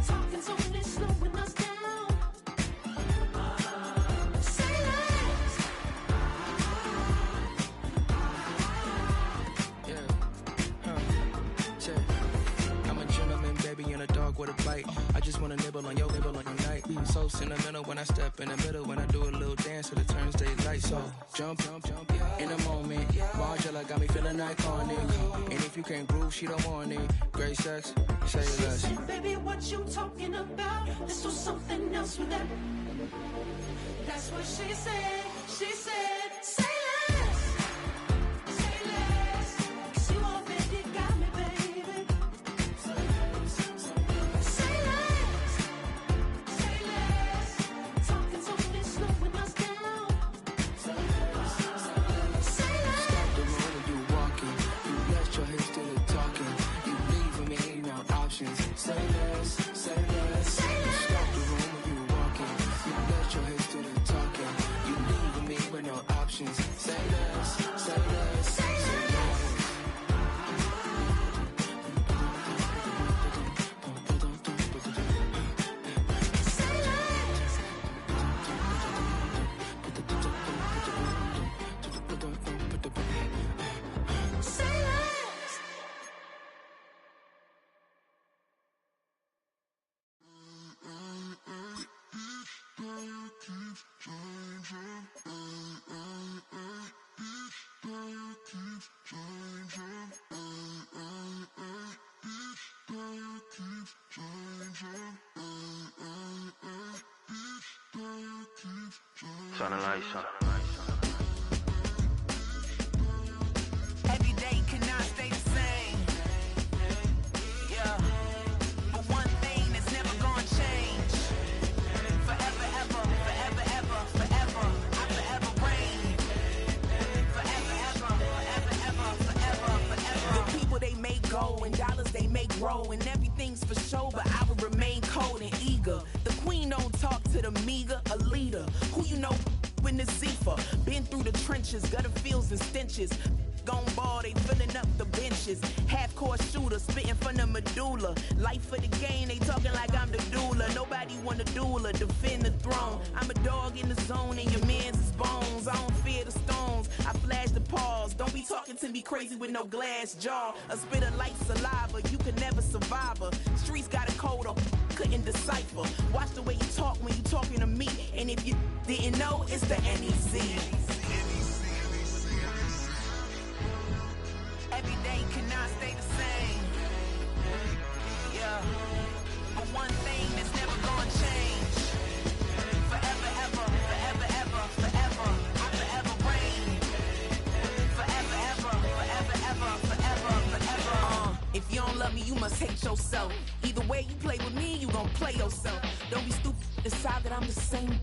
Speaker 12: Talking's only slowing us down. Say less.
Speaker 13: I'm a gentleman, baby, and a dog with a bite. I just wanna nibble on your night. So sentimental when I step in the middle. When I do a little dance till it turns daylight. So jump, in the moment. Margella got me feeling iconic. And if you can't groove, she don't want it. Great sex, say less.
Speaker 12: Said, baby, what you talking about? Let's do something else with that. That's what she said. She said, say less. Say less. 'Cause you already got me, baby. Say less. Say less. Talking's only slowing us down. Say less. Say less.
Speaker 13: Stop the road when you walking. You left your head still talking. You leaving me ain't no options. Say less, say less.
Speaker 12: Say less.
Speaker 13: Stop the room when you walking. You left your head still talking. You
Speaker 14: Turn the lights on.
Speaker 15: Every day cannot stay the same. Yeah. But one thing that's never gonna change. Forever, ever, forever, ever, forever. I forever reign. Forever, ever, forever, ever, forever, forever. The people they make go and dollars they make grow and everything's for show, but I will remain cold and eager. The queen don't talk to the meager, a leader. Who you know in the Zephyr? Been through the trenches, gutter fields and stenches. Gone ball, they filling up the benches. Half-court shooter, spitting from the medulla. Life for the game, they talking like I'm the doula. Nobody want a doula, defend the throne. I'm a dog in the zone and your man's is bones. I don't fear the stones, I flash the paws. Don't be talking to me crazy with no glass jaw. A spit of light saliva, you can never survive her. Streets got a code up, couldn't decipher. Watch the way you talk when you talking to me. And if you didn't know, it's the NEC. Every day cannot stay the same. Yeah. But one thing that's never gonna change. Forever, ever, forever, ever, forever. I forever reign. Forever, ever, forever, ever, forever, forever. If you don't love me, you must hate yourself. Either way you play with me, you gon' play yourself. Don't be stupid, decide that I'm the same.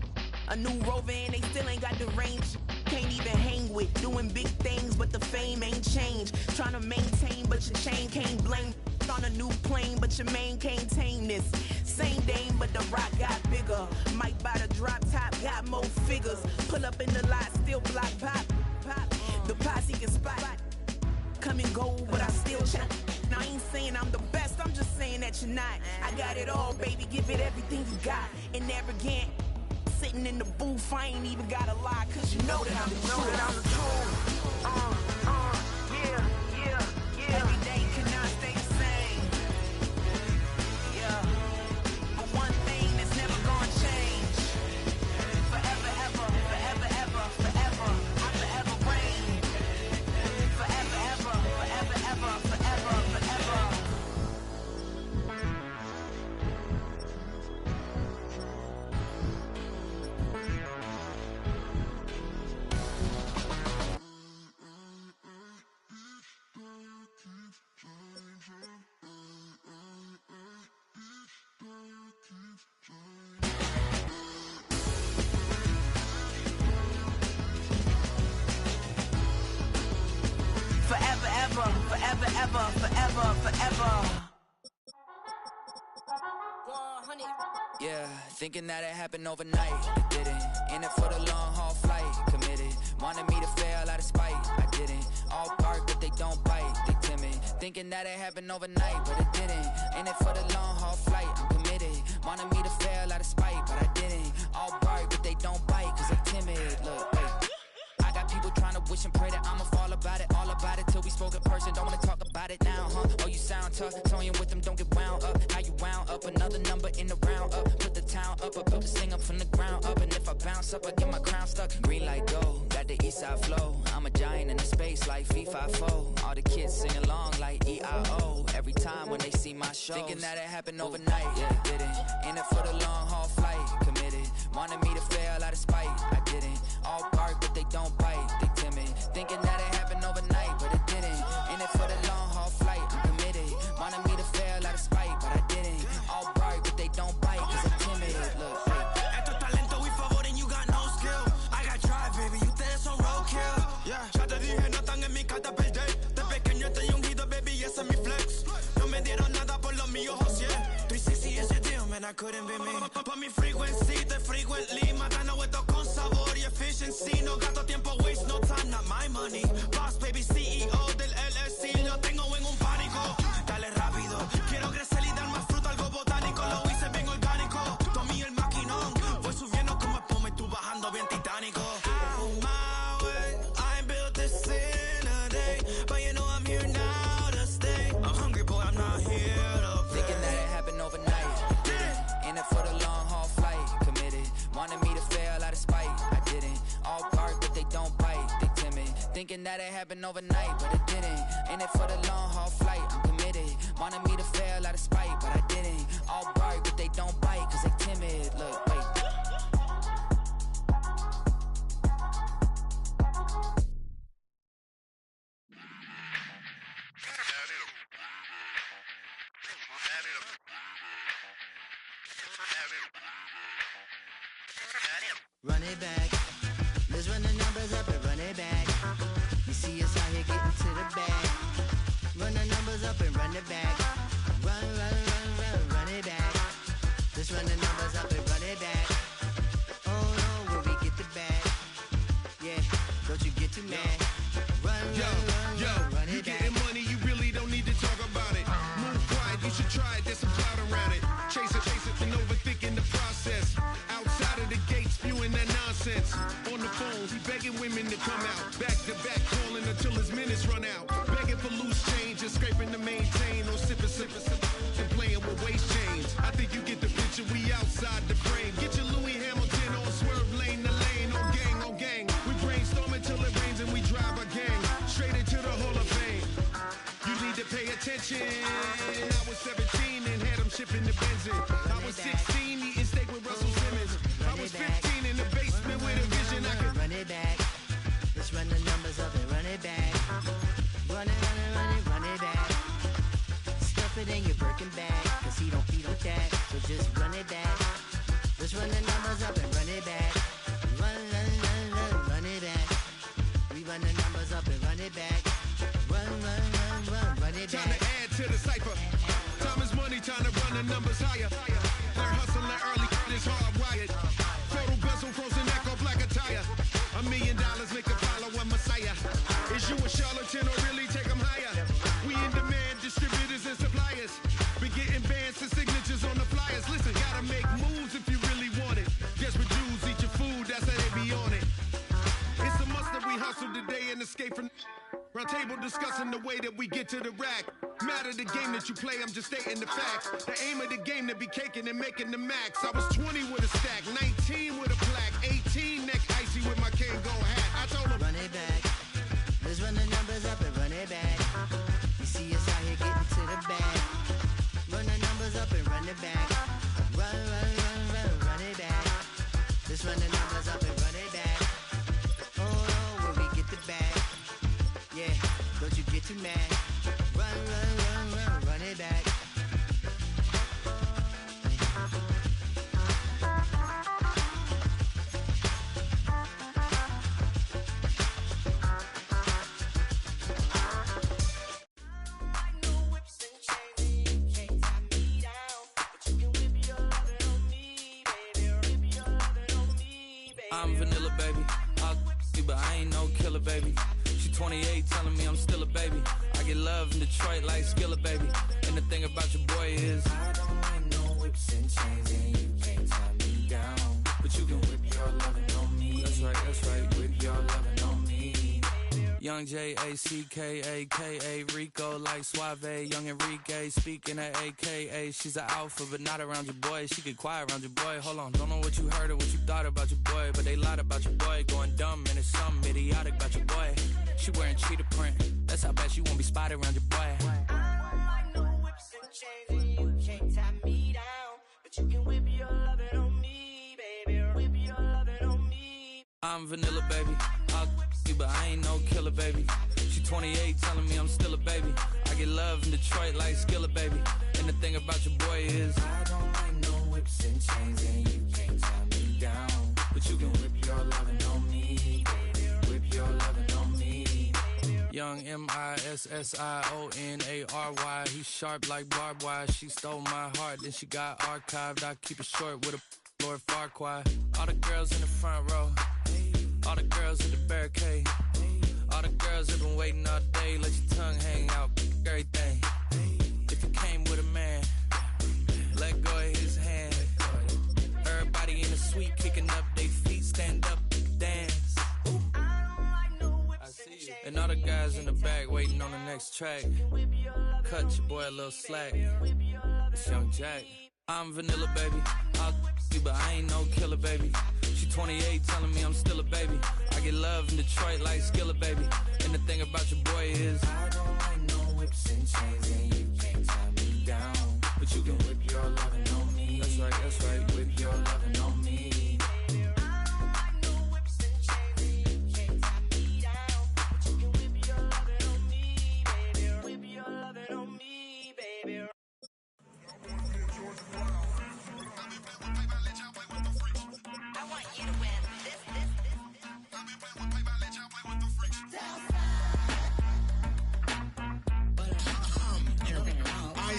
Speaker 15: A new Rover and they still ain't got the range. Can't even hang with, doing big things, but the fame ain't changed. Trying to maintain, but your chain can't blame. On a new plane, but your main can't tame this. Same dame, but the rock got bigger. Might buy the drop top, got more figures. Pull up in the lot, still block pop. The posse can spot. Come and go, but I still chat. Now I ain't saying I'm the best, I'm just saying that you're not. I got it all, baby, give it everything you got. And arrogant. Sitting in the booth, I ain't even gotta lie, cause you know that I'm the truth. Yeah, yeah, yeah. Every day cannot stay the same. Yeah. But one thing that's never gonna change. Forever, ever, forever, ever, forever. I forever reign. Forever, ever, forever, ever, forever, forever. Forever, ever, forever, ever, forever, forever.
Speaker 16: Yeah, thinking that it happened overnight, it didn't. In it for the long haul flight, committed. Wanted me to fail out of spite, I didn't. All bark but they don't bite, they timid. Thinking that it happened overnight, but it didn't. In it for the long haul flight, I'm committed. Wanted me to fail out of spite, but I didn't. All bark but they don't bite, cause I'm timid. Look, hey. I got people trying to wish and pray that I'ma fall about it, all about it till we spoke in person. Don't wanna talk about it now, huh? Oh, you sound tough, toying with them, don't get wound up. How you wound up? Another number in the round up. Put the town up, I built this thing up from the ground up. And if I bounce up, I get my crown stuck. Green light go, got the east side flow. I'm a giant in the space like FIFA4. All the kids sing along like EIO. Every time when they see my show, thinking that it happened overnight, yeah, it didn't. In it for the long haul flight, committed. Wanted me to fail out of spite, I didn't. All bark but they don't bite, they timid. Thinking that it happened overnight, but it didn't. In it for the long haul flight, I'm committed. Wanted me to fail out of spite, but I didn't. All bark but they don't bite, cause I'm timid. Look, hey.
Speaker 17: Esto es talento, we favor and you got no skill. I got drive, baby, ustedes son roadkill. Yeah, ya te dije, no están en mi carta perder. De pequeño estoy ungido, baby, y ese es mi flex. No me dieron nada por lo mío, José. 360 is your deal, man, I couldn't be me. Pa' mi frequency, te frequently. Matando esto con sabor y efficiency. No gasto tiempo, waste no time, not my money. Boss, baby, CEO del LLC. Lo tengo en un pánico. Dale rápido, quiero crecer y dar más fruto, algo botánico. Lo hice bien orgánico. Tomé el maquinón. Voy subiendo como espuma y tú bajando bien titánico. Out my way, I ain't built this in a day. But you know I'm here now to stay. I'm hungry, boy, I'm not here to play.
Speaker 16: Thinking that it happened overnight, didn't. In it for the long haul flight, committed. Wanted me to fail out of spite, I didn't. All bark but they don't bite, they timid. Thinking that it happened overnight, but it didn't. In it for the long haul flight, I'm committed. Wanted me to fail out of spite, but I didn't. All bark but they don't bite, cause they timid. Look, wait.
Speaker 14: Run it back. Let's run the numbers up and run it back. You see us out here getting to the bag. Run the numbers up and run it back. Run, run, run, run, run it back. Let's run the numbers up and run it back. Oh no, when we get the bag. Yeah, don't you get too mad. Run, run it back.
Speaker 18: Getting money, you really don't need to talk about it. Move quiet, you should try it, there's some clout around it. Chase it, and overthinking the process. Outside of the gates, spewing that nonsense. On the phone, he begging women to come out. Back to back, calling until his minutes run out. Begging for loose change and scraping to maintain. Or sipping, and playing with waist chains. I think you get the picture, we outside the frame. Get your Louis Hamilton on swerve lane to lane. On gang. We brainstorm until it rains and we drive our gang straight into the Hall of Fame. You need to pay attention. I was 17 and had them shipping the benzin. I was 16 eating steak with Russell Simmons. I was 15 in the basement with a vision. I could
Speaker 14: run it back. Let's run the numbers up and run it back. Run it back. Stuff it in your Birkin bag, cause he don't feed with that. So just run it back. Let's run the numbers up and run it back. Run it back. We run the numbers up and run it back. Run it back.
Speaker 18: Time to add to the cipher. Time is money, time to run the numbers higher. They're hustling early, this hardwired. Photo bezel, frozen echo, black attire. $1 million make a follow a messiah. Is you a charlatan or really take them higher? We in demand, distributors and suppliers. Been getting bands and signatures on the flyers. Listen, gotta make moves if you really want it. Desperate Jews eat your food, that's how they be on it. It's a must that we hustle today and escape from round table discussing the way that we get to the rack. Matter the game that you play, I'm just stating the facts. The aim of the game to be caking and making the max. I was 20 with a stack, 19 with a plaque, 18 neck icy with my Kango hat. I told him,
Speaker 14: run it back. Let's run the numbers up and run it back. You see us out here getting to the bag. Run the numbers up and run it back. Run it back. Let's run the numbers up and run it back. Oh no, when we get the bag. Yeah, don't you get too mad. Run it back.
Speaker 13: I'm vanilla, baby. I'll you, but I ain't no killer, baby. She 28, telling me I'm still a baby. I get love in Detroit like Skillet, baby. And the thing about your boy is I don't like no whips and chains, and you can't tie me down. But you can whip your lovin' on me. That's right, whip your lovin' on me. Young J-A-C-K-A-K-A, Rico like Suave, young Enrique, speaking at AKA. She's an alpha, but not around your boy. She get quiet around your boy. Hold on, don't know what you heard or what you thought about your boy, but they lied about your boy. Going dumb, and it's something idiotic about your boy. She wearing cheetah print, that's how bad she won't be spotted around your boy.
Speaker 12: I don't like no whips and chains, and you can't tie me down. But you can whip your lovin' on me, baby. Whip your lovin' on me.
Speaker 13: I'm vanilla, baby. I'll you, but I ain't no killer, baby. She 28, telling me I'm still a baby. I get love in Detroit like Skillet, baby. And the thing about your boy is I don't like no whips and chains, and you can't tie me down. But you can whip your lovin' on me, baby. Whip your lovin' on me. Young M-I-S-S-I-O-N-A-R-Y. He's sharp like barbed wire. She stole my heart, then she got archived. I keep it short with a Lord Farquaad. All the girls in the front row, all the girls in the barricade, all the girls have been waiting all day. Let your tongue hang out, everything. If you came with a man, let go of his hand. Everybody in the suite kicking up their feet, stand up, dance. I see you. And all the guys in the back waiting on the next track. Cut your boy a little slack. It's Young Jack. I'm vanilla, baby. I'll you, but I ain't no killer, baby. She 28, telling me I'm still a baby. I get love in Detroit like Skillet, baby. And the thing about your boy is I don't like no whips and chains, and you can't tie me down. But you can whip your lovin' on me. That's right, whip your lovin' on me.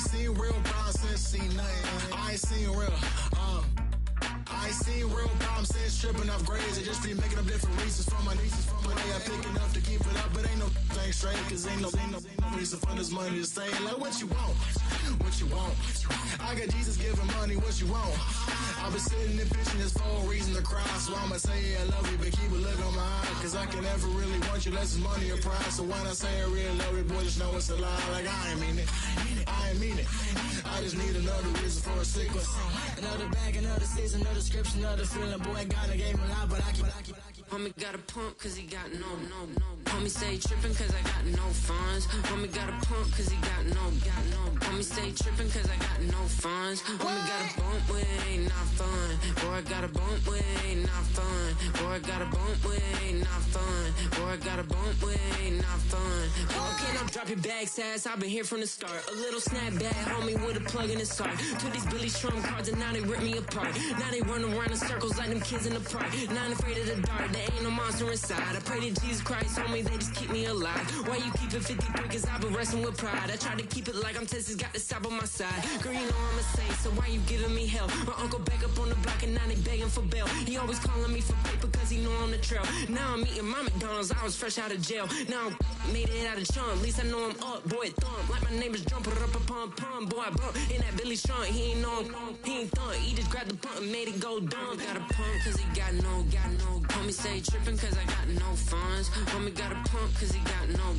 Speaker 18: ain't seen real problems since seen nothing. I ain't seen real, I ain't seen real problems since tripping off grades. I just be making up different reasons for my nieces. For my day, I pick enough to keep it up, but ain't no thing straight, cause ain't no reason for this money to stay. Like, what you want? What you want? I got Jesus giving money, what you want? I've been sitting and pitching this for a reason to cry, so I'ma say I love you, but keep a look on my eye, cause I can never really want you unless it's money or pride. So when I say I really love you, boy, just know it's a lie. Like, I ain't mean it. I ain't mean it. I just need another reason for a sequence.
Speaker 19: Another bag, another season, another description, another feeling. Boy, God, I gave him a lot, but I keep.
Speaker 20: Homie got a pump cause he got no. Homie stay trippin' cause I got no funds. Homie got a pump cause he got no. Homie stay trippin' cause I got no funds. Homie got a bump with ain't not fun. Boy, I got a bump with ain't not fun. Boy, I got a bump with ain't not fun. Boy, I got a bump with ain't not fun. Okay, now drop your bag, sass. I've been here from the start. A little snapback, homie, with a plug in his heart. Took these Billy Strum cards and now they rip me apart. Now they run around in circles like them kids in the park. Now I'm afraid of the dark. There ain't no monster inside. I pray to Jesus Christ, homie, they just keep me alive. Why you keep it 53? Cause I've been wrestling with pride. I try to keep it like I'm Texas, got the stop on my side. Girl, you know I'm a saint, so why you giving me hell? My uncle back up on the block and now they begging for bail. He always calling me for paper cause he know I'm the trail. Now I'm eating my McDonald's, I was fresh out of jail. Now I made it out of chump, at least I know I'm up. Boy, thump, like my name is Jumper, up a pump. Boy, I bump in that Billy Strong, he ain't know him. He ain't thump, he just grabbed the pump and made it go dumb. Got a pump cause he got no. Homie stay trippin' cause I got no funds. Homie got a pump cause he got no.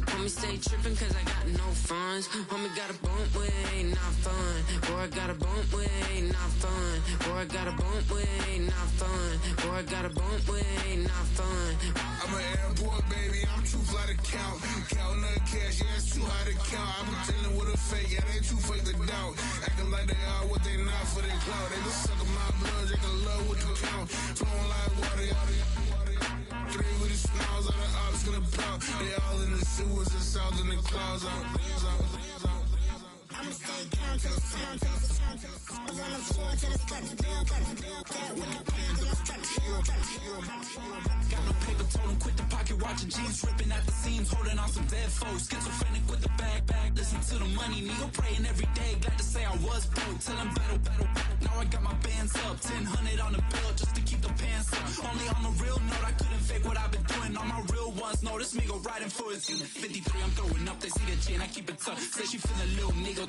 Speaker 20: Homie stay trippin' cause I got no funds. Homie got a bump with ain't not fun. Boy, I got a bump with ain't not fun. Boy, I got a bump with ain't not fun. Boy, I got a bump with ain't not fun.
Speaker 18: I'm an airport baby, I'm too fly to count. Counting the cash, yeah, it's too high to count. I've been dealing with a fake, yeah, they too fake to doubt. Acting like they are what they not for their clout. They just suckin' my blood, they can love what you count. Flowing like water, three with the smiles on the ops gonna pop. They all in the sewers and south in the clouds.
Speaker 4: I'ma stay down to the sound, to the sound, to the sound. On the floor to the cut, to the cut, to the cut. With the pound and the strut,
Speaker 17: got no paper, told him quit the pocket watching jeans, ripping at the seams, holding on some dead foes. Schizophrenic with the bag. Listen to the money, nigga praying every day. Glad to say I was broke, till I'm battle. Now I got my bands up, 1000 on the bill just to keep the pants up. Only on the real note, I couldn't fake what I've been doing. All my real ones know this nigga riding for his 53, I'm throwing up, they see the chain, I keep it tough. Say she feeling little nigga,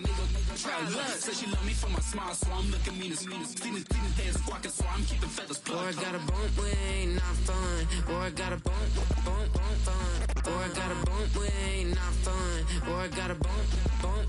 Speaker 17: try look. Say she love me for my smile, so I'm looking mean as Seen his days squawking, so I'm keeping feathers plucked.
Speaker 20: Boy, I got a bump with ain't not fun. Boy, I got a bump fun. Boy, I got a bump with ain't not fun. Boy, I got a bump fun.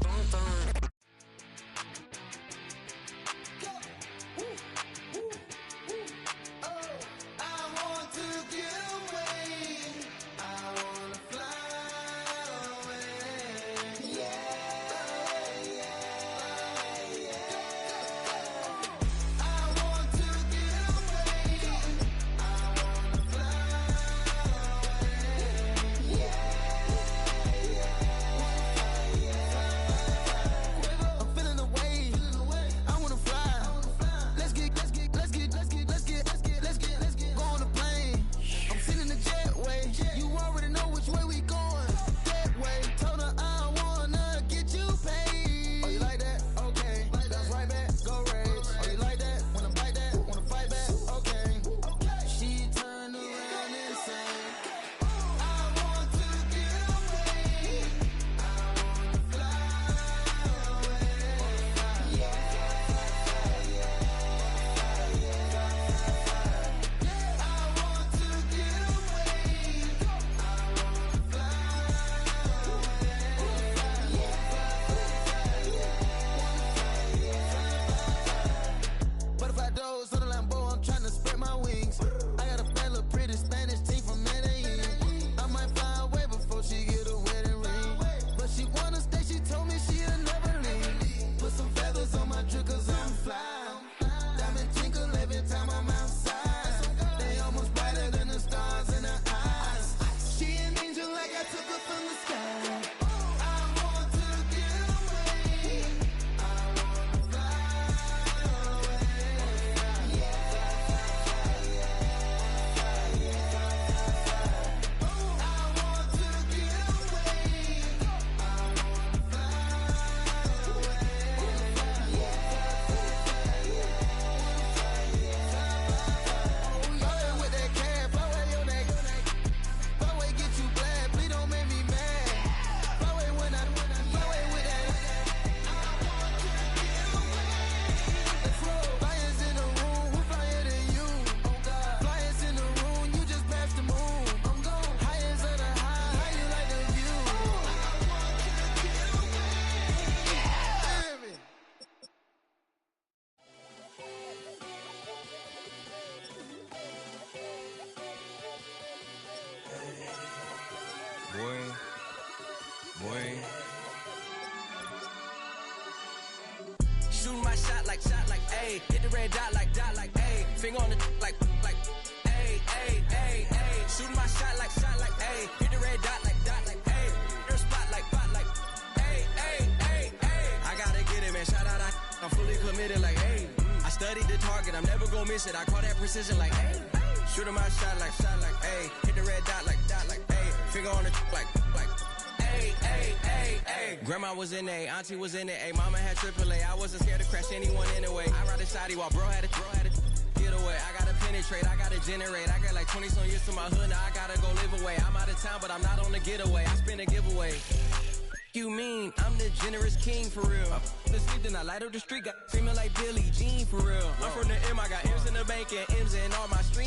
Speaker 21: shot like, ayy. Hit the red dot like, ayy. Finger on the like, ayy, ayy, ayy, ayy. Shooting my shot like, ayy. Hit the red dot like, ayy. Her spot like, ayy, ayy, ayy, ayy. I gotta get it, man. Shout out, I'm fully committed like, ayy. I studied the target, I'm never gonna miss it. I call that precision like, ayy. Shooting my shot like, ayy. Hit the red dot like, ayy. Finger on the like, ayy, ayy, ayy, ayy. Grandma was in A, auntie was in it, ayy. Mama had AAA, I wasn't scared to crash anyone anyway. I ride the shoddy while bro had it, get away. I gotta penetrate, I gotta generate. I got like 20-some years to my hood, now I gotta go live away. I'm out of town, but I'm not on the getaway. I spin a giveaway. You mean I'm the generous king for real? I the sleep, then I light up the street, got screaming like Billie Jean for real. I'm from the M, I got M's in the bank and M's in all my streams.